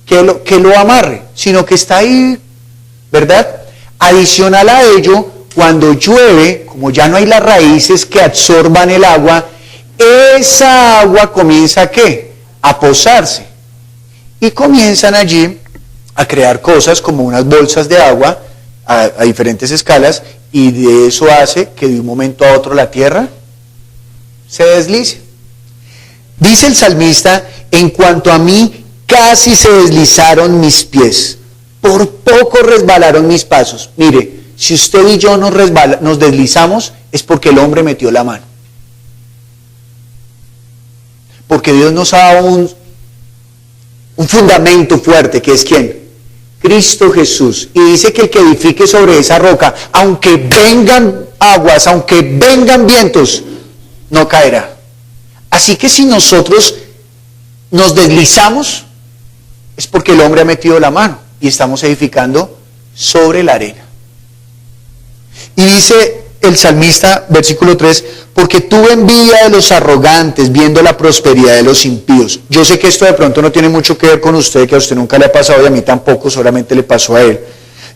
que lo amarre, sino que está ahí, ¿verdad? Adicional a ello, cuando llueve, como ya no hay las raíces que absorban el agua, esa agua comienza ¿a qué? A posarse. Y comienzan allí a crear cosas como unas bolsas de agua a diferentes escalas, y de eso hace que de un momento a otro la tierra se deslice. Dice el salmista, en cuanto a mí, casi se deslizaron mis pies, por poco resbalaron mis pasos. Mire, si usted y yo nos deslizamos, es porque el hombre metió la mano. Porque Dios nos ha dado un fundamento fuerte, que es ¿quién? Cristo Jesús. Y dice que el que edifique sobre esa roca, aunque vengan aguas, aunque vengan vientos, no caerá. Así que si nosotros nos deslizamos, es porque el hombre ha metido la mano y estamos edificando sobre la arena. Y dice el salmista, versículo 3, porque tuve envidia de los arrogantes viendo la prosperidad de los impíos. Yo sé que esto de pronto no tiene mucho que ver con usted, que a usted nunca le ha pasado y a mí tampoco, solamente le pasó a él.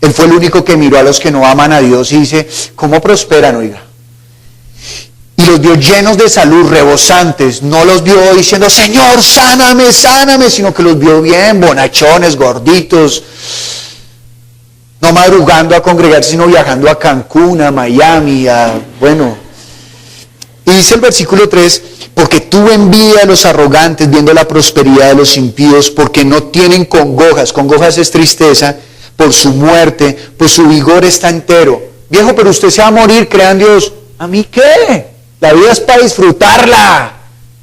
Él fue el único que miró a los que no aman a Dios y dice, ¿cómo prosperan, oiga? Y los vio llenos de salud, rebosantes. No los vio diciendo, Señor, sáname, sáname, sino que los vio bien, bonachones, gorditos, no madrugando a congregarse, sino viajando a Cancún, a Miami, Y dice el versículo 3, porque tuve envidia de los arrogantes viendo la prosperidad de los impíos, porque no tienen congojas. Congojas es tristeza por su muerte, pues su vigor está entero. Viejo, pero usted se va a morir, crea en Dios. ¿A mí qué? La vida es para disfrutarla.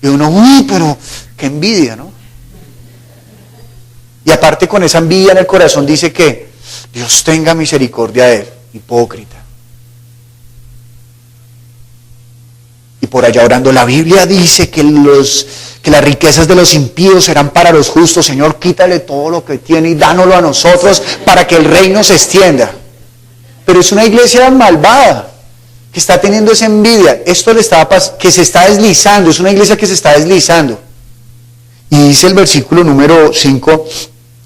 Y uno, uy, pero qué envidia, ¿no? Y aparte con esa envidia en el corazón dice que Dios tenga misericordia de él, hipócrita. Y por allá orando, la Biblia dice que las riquezas de los impíos serán para los justos. Señor, quítale todo lo que tiene y dánoslo a nosotros para que el reino se extienda. Pero es una iglesia malvada que está teniendo esa envidia. Esto que se está deslizando, es una iglesia que se está deslizando. Y dice el versículo número 5,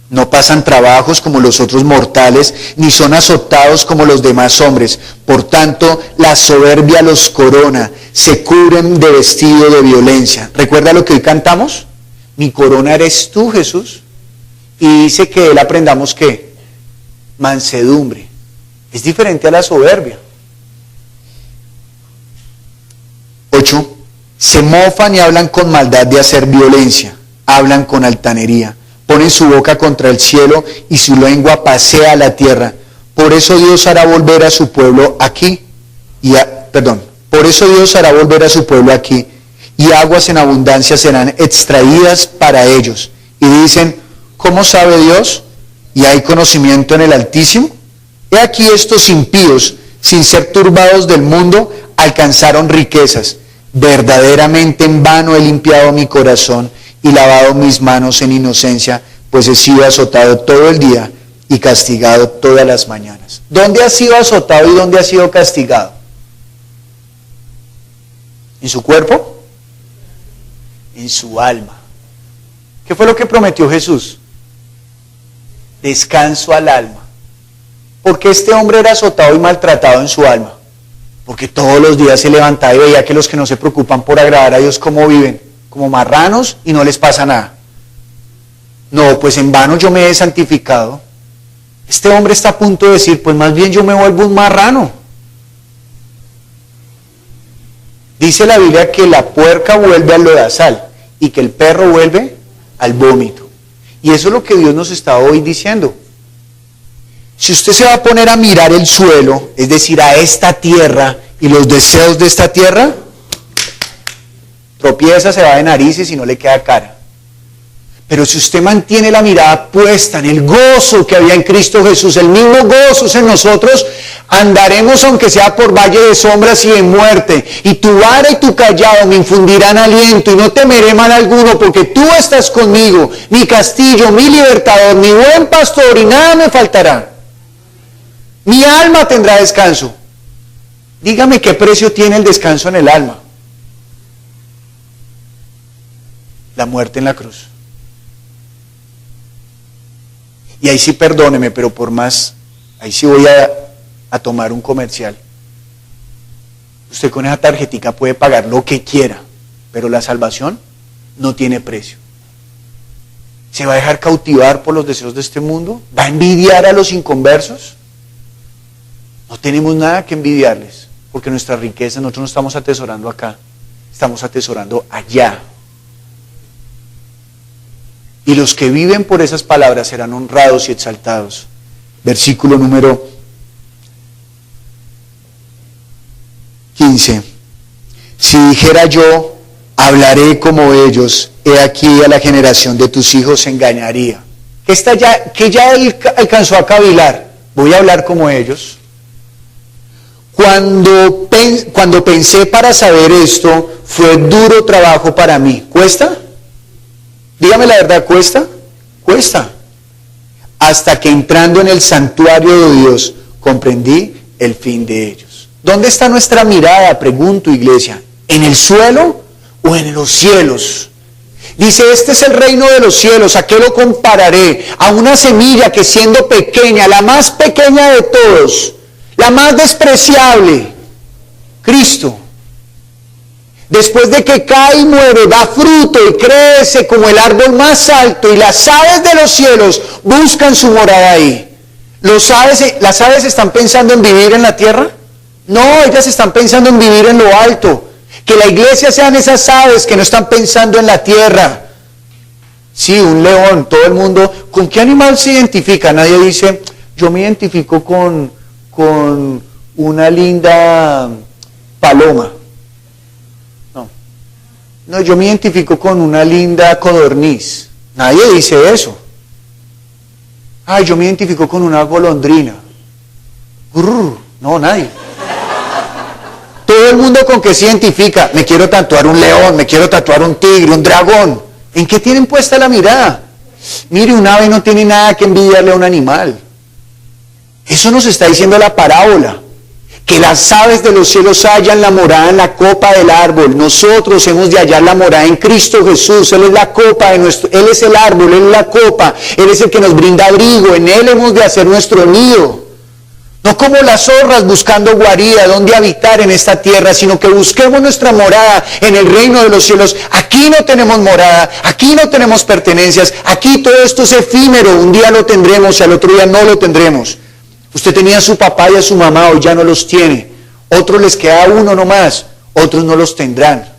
no pasan trabajos como los otros mortales, ni son azotados como los demás hombres. Por tanto, la soberbia los corona, se cubren de vestido de violencia. ¿Recuerda lo que hoy cantamos? Mi corona eres tú, Jesús. Y dice que de él aprendamos ¿qué? Mansedumbre. Es diferente a la soberbia. 8. Se mofan y hablan con maldad de hacer violencia, hablan con altanería. Ponen su boca contra el cielo y su lengua pasea la tierra. Por eso Dios hará volver a su pueblo aquí. Por eso Dios hará volver a su pueblo aquí. Y aguas en abundancia serán extraídas para ellos. Y dicen, ¿cómo sabe Dios? ¿Y hay conocimiento en el Altísimo? He aquí estos impíos, sin ser turbados del mundo, alcanzaron riquezas. Verdaderamente en vano he limpiado mi corazón y lavado mis manos en inocencia, pues he sido azotado todo el día y castigado todas las mañanas. ¿Dónde ha sido azotado y dónde ha sido castigado? ¿En su cuerpo? En su alma. ¿Qué fue lo que prometió Jesús? Descanso al alma. ¿Por qué este hombre era azotado y maltratado en su alma? Porque todos los días se levantaba y veía que los que no se preocupan por agradar a Dios, ¿cómo viven? Como marranos y no les pasa nada. No, pues en vano yo me he santificado. Este hombre está a punto de decir, pues más bien yo me vuelvo un marrano. Dice la Biblia que la puerca vuelve al lodazal y que el perro vuelve al vómito. Y eso es lo que Dios nos está hoy diciendo. Si usted se va a poner a mirar el suelo, es decir, a esta tierra y los deseos de esta tierra, tropieza, se va de narices y no le queda cara. Pero si usted mantiene la mirada puesta en el gozo que había en Cristo Jesús, el mismo gozo es en nosotros, andaremos aunque sea por valle de sombras y de muerte, y tu vara y tu cayado me infundirán aliento, y no temeré mal alguno, porque tú estás conmigo, mi castillo, mi libertador, mi buen pastor, y nada me faltará. Mi alma tendrá descanso. Dígame qué precio tiene el descanso en el alma. La muerte en la cruz. Y ahí sí perdóneme, pero por más, ahí sí voy a tomar un comercial. Usted con esa tarjetica puede pagar lo que quiera, pero la salvación no tiene precio. ¿Se va a dejar cautivar por los deseos de este mundo? ¿Va a envidiar a los inconversos? No tenemos nada que envidiarles, porque nuestra riqueza nosotros no estamos atesorando acá, estamos atesorando allá. Y los que viven por esas palabras serán honrados y exaltados. Versículo número 15. Si dijera yo, hablaré como ellos, he aquí a la generación de tus hijos se engañaría. Que ya él alcanzó a cavilar, voy a hablar como ellos. Cuando pensé para saber esto, fue duro trabajo para mí. ¿Cuesta? Dígame la verdad, ¿cuesta? Cuesta. Hasta que entrando en el santuario de Dios, comprendí el fin de ellos. ¿Dónde está nuestra mirada? Pregunto, iglesia. ¿En el suelo o en los cielos? Dice, este es el reino de los cielos, ¿a qué lo compararé? A una semilla que siendo pequeña, la más pequeña de todos, la más despreciable, Cristo. Después de que cae y muere, da fruto y crece como el árbol más alto, y las aves de los cielos buscan su morada ahí. ¿Las aves están pensando en vivir en la tierra? No, ellas están pensando en vivir en lo alto. Que la iglesia sean esas aves que no están pensando en la tierra. Sí, un león, todo el mundo. ¿Con qué animal se identifica? Nadie dice, yo me identifico con una linda paloma. No, yo me identifico con una linda codorniz. Nadie dice eso. Ay, yo me identifico con una golondrina. No, nadie. Todo el mundo con qué se identifica. Me quiero tatuar un león, me quiero tatuar un tigre, un dragón. ¿En qué tienen puesta la mirada? Mire, un ave no tiene nada que envidiarle a un animal. Eso nos está diciendo la parábola. Que las aves de los cielos hallan la morada en la copa del árbol. Nosotros hemos de hallar la morada en Cristo Jesús. Él es la copa de Él es el árbol, Él es la copa. Él es el que nos brinda abrigo. En Él hemos de hacer nuestro nido. No como las zorras buscando guarida, donde habitar en esta tierra, sino que busquemos nuestra morada en el reino de los cielos. Aquí no tenemos morada, aquí no tenemos pertenencias, aquí todo esto es efímero. Un día lo tendremos y al otro día no lo tendremos. Usted tenía a su papá y a su mamá, hoy ya no los tiene. Otros les queda uno nomás, otros no los tendrán.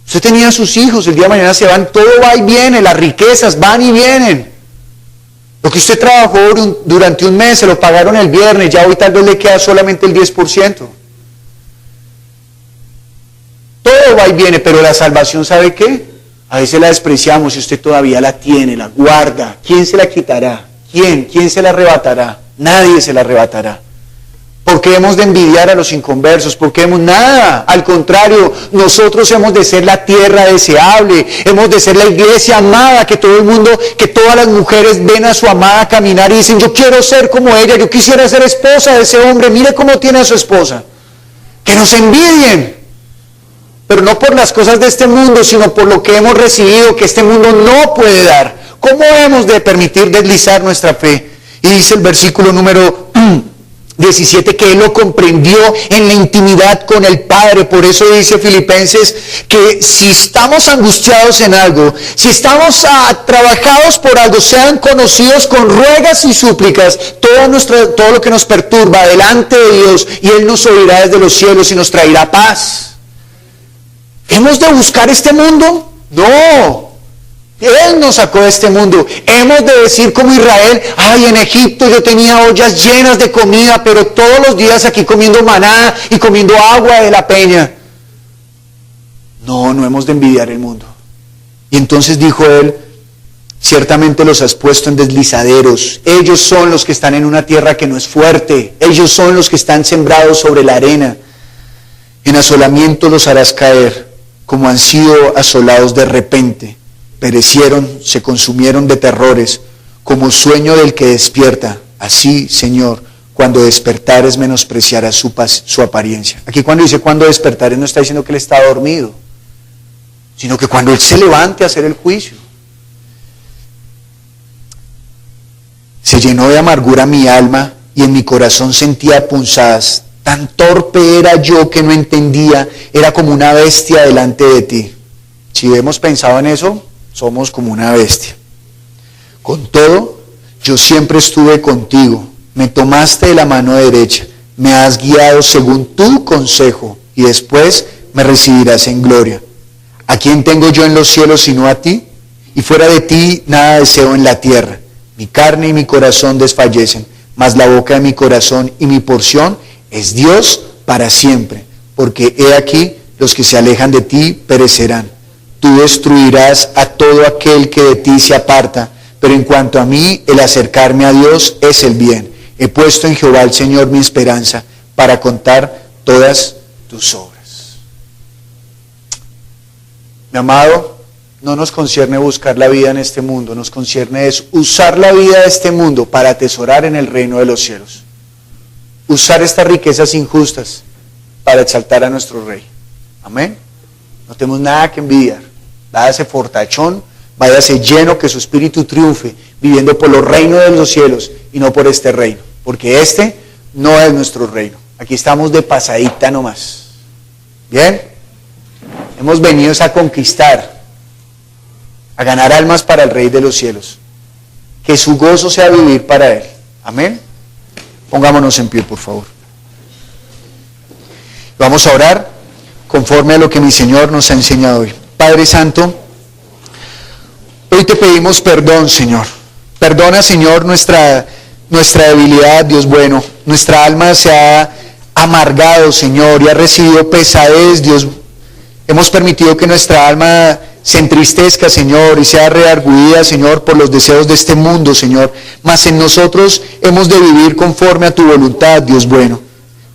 Usted tenía a sus hijos, el día de mañana se van, todo va y viene, las riquezas van y vienen. Lo que usted trabajó durante un mes, se lo pagaron el viernes, ya hoy tal vez le queda solamente el 10%. Todo va y viene, pero la salvación, ¿sabe qué? A veces la despreciamos y usted todavía la tiene, la guarda. ¿Quién se la quitará? ¿Quién? ¿Quién se la arrebatará? Nadie se la arrebatará. ¿Por qué hemos de envidiar a los inconversos? ¿Por qué hemos nada? Al contrario, nosotros hemos de ser la tierra deseable, hemos de ser la iglesia amada, que todo el mundo, que todas las mujeres ven a su amada caminar y dicen, yo quiero ser como ella, yo quisiera ser esposa de ese hombre, mire cómo tiene a su esposa. Que nos envidien, pero no por las cosas de este mundo, sino por lo que hemos recibido, que este mundo no puede dar. ¿Cómo hemos de permitir deslizar nuestra fe? Y dice el versículo número 17 que Él lo comprendió en la intimidad con el Padre. Por eso dice Filipenses que si estamos angustiados en algo, si estamos trabajados por algo, sean conocidos con ruegas y súplicas todo lo que nos perturba delante de Dios, y Él nos oirá desde los cielos y nos traerá paz. ¿Hemos de buscar este mundo? No. Él nos sacó de este mundo. Hemos de decir como Israel, ay, en Egipto yo tenía ollas llenas de comida, pero todos los días aquí comiendo maná y comiendo agua de la peña. No, no hemos de envidiar el mundo. Y entonces dijo él, ciertamente los has puesto en deslizaderos. Ellos son los que están en una tierra que no es fuerte. Ellos son los que están sembrados sobre la arena. En asolamiento los harás caer, como han sido asolados de repente. Perecieron, se consumieron de terrores, como sueño del que despierta. Así, Señor, cuando despertares menospreciarás su apariencia. Aquí cuando dice cuando despertares no está diciendo que él está dormido, sino que cuando él se levante a hacer el juicio. Se llenó de amargura mi alma y en mi corazón sentía punzadas. Tan torpe era yo que no entendía, era como una bestia delante de ti. Si hemos pensado en eso, somos como una bestia. Con todo, yo siempre estuve contigo, me tomaste de la mano derecha, me has guiado según tu consejo y después me recibirás en gloria. ¿A quién tengo yo en los cielos sino a ti? Y fuera de ti nada deseo en la tierra. Mi carne y mi corazón desfallecen, mas la boca de mi corazón y mi porción es Dios para siempre, porque he aquí los que se alejan de ti perecerán. Tú destruirás a todo aquel que de ti se aparta, pero en cuanto a mí, el acercarme a Dios es el bien. He puesto en Jehová el Señor mi esperanza para contar todas tus obras. Mi amado, no nos concierne buscar la vida en este mundo, nos concierne es usar la vida de este mundo para atesorar en el reino de los cielos. Usar estas riquezas injustas para exaltar a nuestro Rey. Amén. No tenemos nada que envidiar. Váyase fortachón, váyase lleno, que su espíritu triunfe, viviendo por los reinos de los cielos y no por este reino. Porque este no es nuestro reino. Aquí estamos de pasadita nomás. ¿Bien? Hemos venido a conquistar, a ganar almas para el Rey de los cielos. Que su gozo sea vivir para Él. Amén. Pongámonos en pie, por favor. Vamos a orar conforme a lo que mi Señor nos ha enseñado hoy. Padre Santo, hoy te pedimos perdón, Señor. Perdona, Señor, nuestra debilidad, Dios bueno. Nuestra alma se ha amargado, Señor, y ha recibido pesadez, Dios. Hemos permitido que nuestra alma se entristezca, Señor, y sea redargüida, Señor, por los deseos de este mundo, Señor. Mas en nosotros hemos de vivir conforme a tu voluntad, Dios bueno.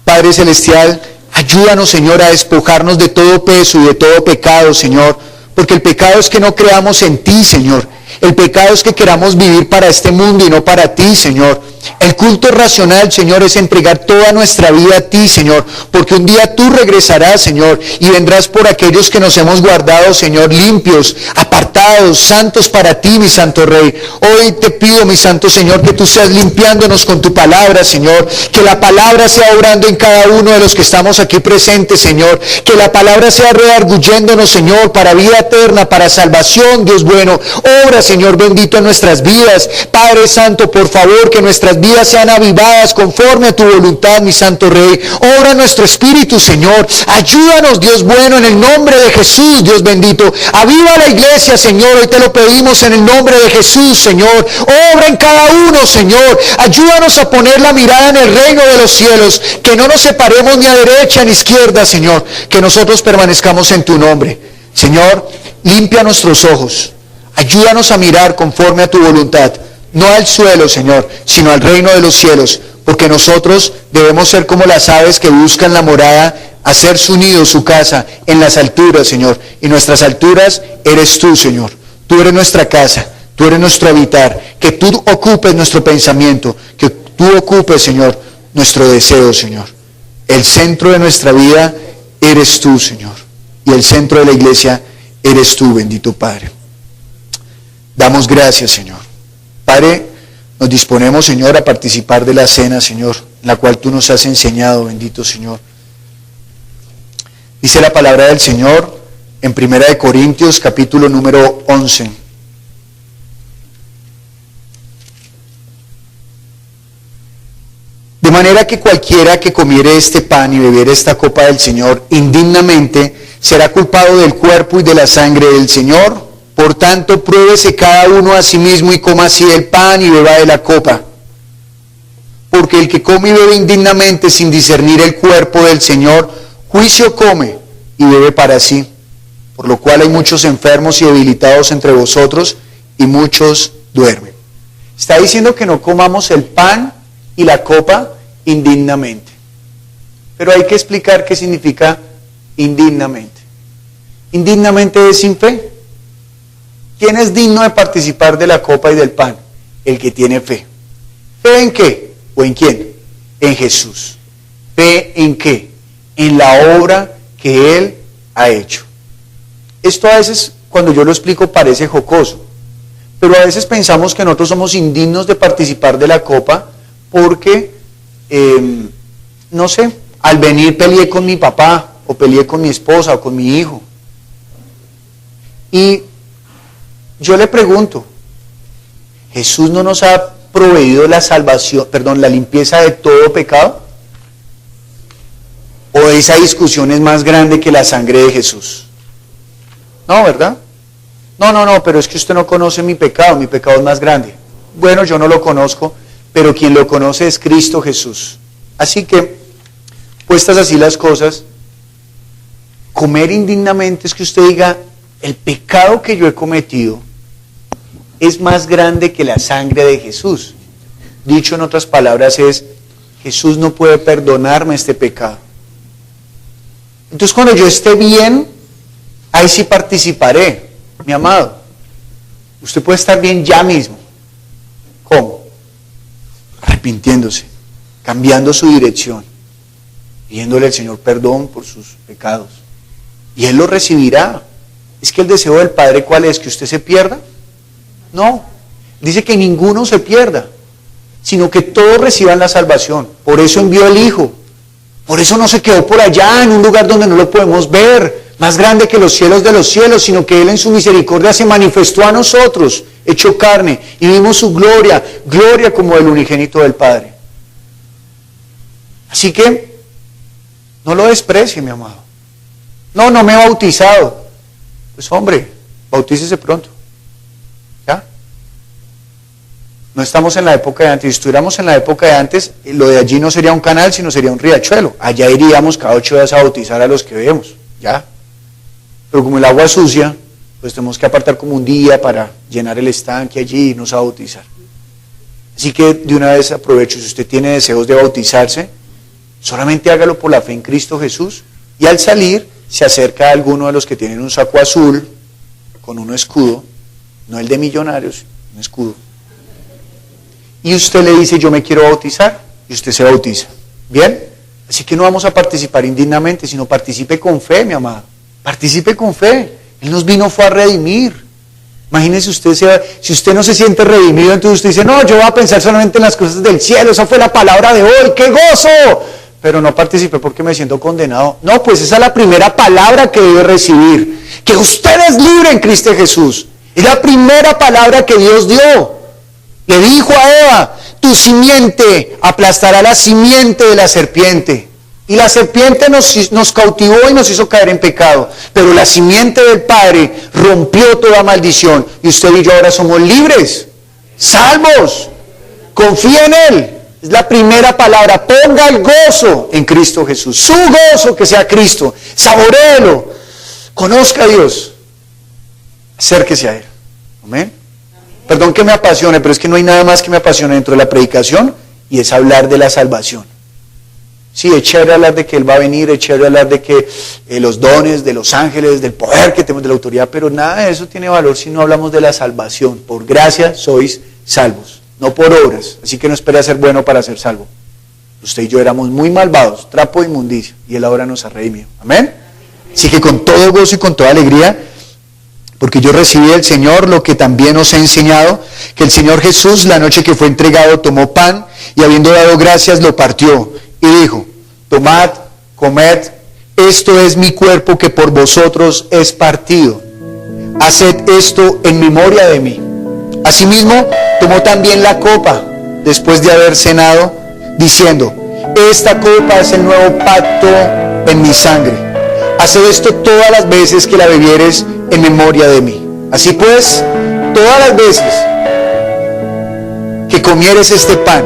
Padre Celestial, ayúdanos, Señor, a despojarnos de todo peso y de todo pecado, Señor, porque el pecado es que no creamos en ti, Señor. El pecado es que queramos vivir para este mundo y no para ti, Señor. El culto racional, Señor, es entregar toda nuestra vida a ti, Señor, porque un día tú regresarás, Señor, y vendrás por aquellos que nos hemos guardado, Señor, limpios, apartados, santos para ti, mi santo Rey. Hoy te pido, mi santo Señor, que tú seas limpiándonos con tu palabra, Señor, que la palabra sea obrando en cada uno de los que estamos aquí presentes, Señor, que la palabra sea redarguyéndonos, Señor, para vida eterna, para salvación, Dios bueno. Obra, Señor, bendito en nuestras vidas. Padre Santo, por favor, que nuestras vidas sean avivadas conforme a tu voluntad, mi santo Rey. Obra nuestro espíritu, Señor. Ayúdanos, Dios bueno, en el nombre de Jesús, Dios bendito. Aviva la iglesia, Señor. Hoy te lo pedimos en el nombre de Jesús, Señor. Obra en cada uno, Señor. Ayúdanos a poner la mirada en el reino de los cielos. Que no nos separemos ni a derecha ni a izquierda, Señor. Que nosotros permanezcamos en tu nombre. Señor, limpia nuestros ojos. Ayúdanos a mirar conforme a tu voluntad. No al suelo, Señor, sino al reino de los cielos, porque nosotros debemos ser como las aves que buscan la morada, hacer su nido, su casa, en las alturas, Señor. Y nuestras alturas eres tú, Señor. Tú eres nuestra casa, tú eres nuestro habitar. Que tú ocupes nuestro pensamiento, que tú ocupes, Señor, nuestro deseo, Señor. El centro de nuestra vida eres tú, Señor. Y el centro de la iglesia eres tú, bendito Padre. Damos gracias, Señor. Padre, nos disponemos, Señor, a participar de la cena, Señor, la cual tú nos has enseñado, bendito Señor. Dice la palabra del Señor en 1 Corintios, capítulo número 11. De manera que cualquiera que comiere este pan y bebiere esta copa del Señor indignamente será culpado del cuerpo y de la sangre del Señor. Por tanto, pruébese cada uno a sí mismo y coma así el pan y beba de la copa. Porque el que come y bebe indignamente sin discernir el cuerpo del Señor, juicio come y bebe para sí. Por lo cual hay muchos enfermos y debilitados entre vosotros y muchos duermen. Está diciendo que no comamos el pan y la copa indignamente. Pero hay que explicar qué significa indignamente. Indignamente es sin fe. ¿Quién es digno de participar de la copa y del pan? El que tiene fe. ¿Fe en qué? ¿O en quién? En Jesús. ¿Fe en qué? En la obra que Él ha hecho. Esto a veces, cuando yo lo explico, parece jocoso. Pero a veces pensamos que nosotros somos indignos de participar de la copa porque, no sé, al venir peleé con mi papá, o peleé con mi esposa, o con mi hijo. Y yo le pregunto, ¿Jesús no nos ha proveído la salvación, la limpieza de todo pecado? ¿O esa discusión es más grande que la sangre de Jesús? No, ¿verdad? No, pero es que usted no conoce mi pecado es más grande. Bueno, yo no lo conozco, pero quien lo conoce es Cristo Jesús. Así que, puestas así las cosas, comer indignamente es que usted diga, el pecado que yo he cometido es más grande que la sangre de Jesús. Dicho en otras palabras es, Jesús no puede perdonarme este pecado. Entonces cuando yo esté bien, ahí sí participaré, mi amado. Usted puede estar bien ya mismo. ¿Cómo? Arrepintiéndose, cambiando su dirección, pidiéndole al Señor perdón por sus pecados. Y Él lo recibirá. ¿Es que el deseo del Padre cuál es? ¿Que usted se pierda? No. Dice que ninguno se pierda, sino que todos reciban la salvación. Por eso envió el Hijo. Por eso no se quedó por allá en un lugar donde no lo podemos ver, más grande que los cielos de los cielos, sino que Él en su misericordia se manifestó a nosotros, hecho carne, y vimos su gloria, gloria como el unigénito del Padre. Así que, no lo desprecie, mi amado. No me he bautizado. Pues hombre, bautícese pronto. ¿Ya? No estamos en la época de antes. Si estuviéramos en la época de antes, lo de allí no sería un canal, sino sería un riachuelo. Allá iríamos cada 8 días a bautizar a los que vemos. ¿Ya? Pero como el agua es sucia, pues tenemos que apartar como un día para llenar el estanque allí y irnos a bautizar. Así que de una vez aprovecho, si usted tiene deseos de bautizarse, solamente hágalo por la fe en Cristo Jesús, y al salir se acerca a alguno de los que tienen un saco azul con un escudo, no el de millonarios, un escudo, y usted le dice, yo me quiero bautizar, y usted se bautiza. ¿Bien? Así que no vamos a participar indignamente, sino participe con fe, mi amado. Participe con fe. Él nos fue a redimir. Imagínese usted, si usted no se siente redimido, entonces usted dice, no, yo voy a pensar solamente en las cosas del cielo, esa fue la palabra de hoy, ¡qué gozo! Pero no participé porque me siento condenado. No, pues esa es la primera palabra que debe recibir. Que usted es libre en Cristo Jesús. Es la primera palabra que Dios dio. Le dijo a Eva, tu simiente aplastará la simiente de la serpiente. Y la serpiente nos cautivó y nos hizo caer en pecado. Pero la simiente del Padre rompió toda maldición. Y usted y yo ahora somos libres, salvos. Confía en Él. Es la primera palabra. Ponga el gozo en Cristo Jesús. Su gozo que sea Cristo. Saboréelo. Conozca a Dios. Acérquese a Él. Amén. Perdón que me apasione, pero es que no hay nada más que me apasione dentro de la predicación, y es hablar de la salvación. Sí, es chévere hablar de que Él va a venir, es chévere hablar de que los dones, de los ángeles, del poder que tenemos, de la autoridad, pero nada de eso tiene valor si no hablamos de la salvación. Por gracia sois salvos, no por obras. Así que no espere a ser bueno para ser salvo. Usted y yo éramos muy malvados, trapo de inmundicia, y Él ahora nos ha redimido. Amén. Así que con todo gozo y con toda alegría, porque yo recibí del Señor lo que también os he enseñado, que el Señor Jesús, la noche que fue entregado, tomó pan, y habiendo dado gracias, lo partió, y dijo, tomad, comed, esto es mi cuerpo que por vosotros es partido. Haced esto en memoria de mí. Asimismo, tomó también la copa, después de haber cenado, diciendo, esta copa es el nuevo pacto en mi sangre. Haced esto todas las veces que la bebieres en memoria de mí. Así pues, todas las veces que comieres este pan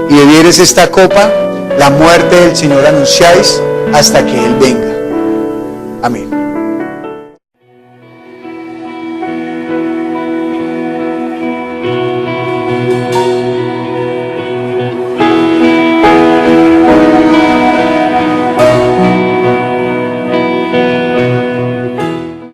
y bebieres esta copa, la muerte del Señor anunciáis hasta que Él venga. Amén.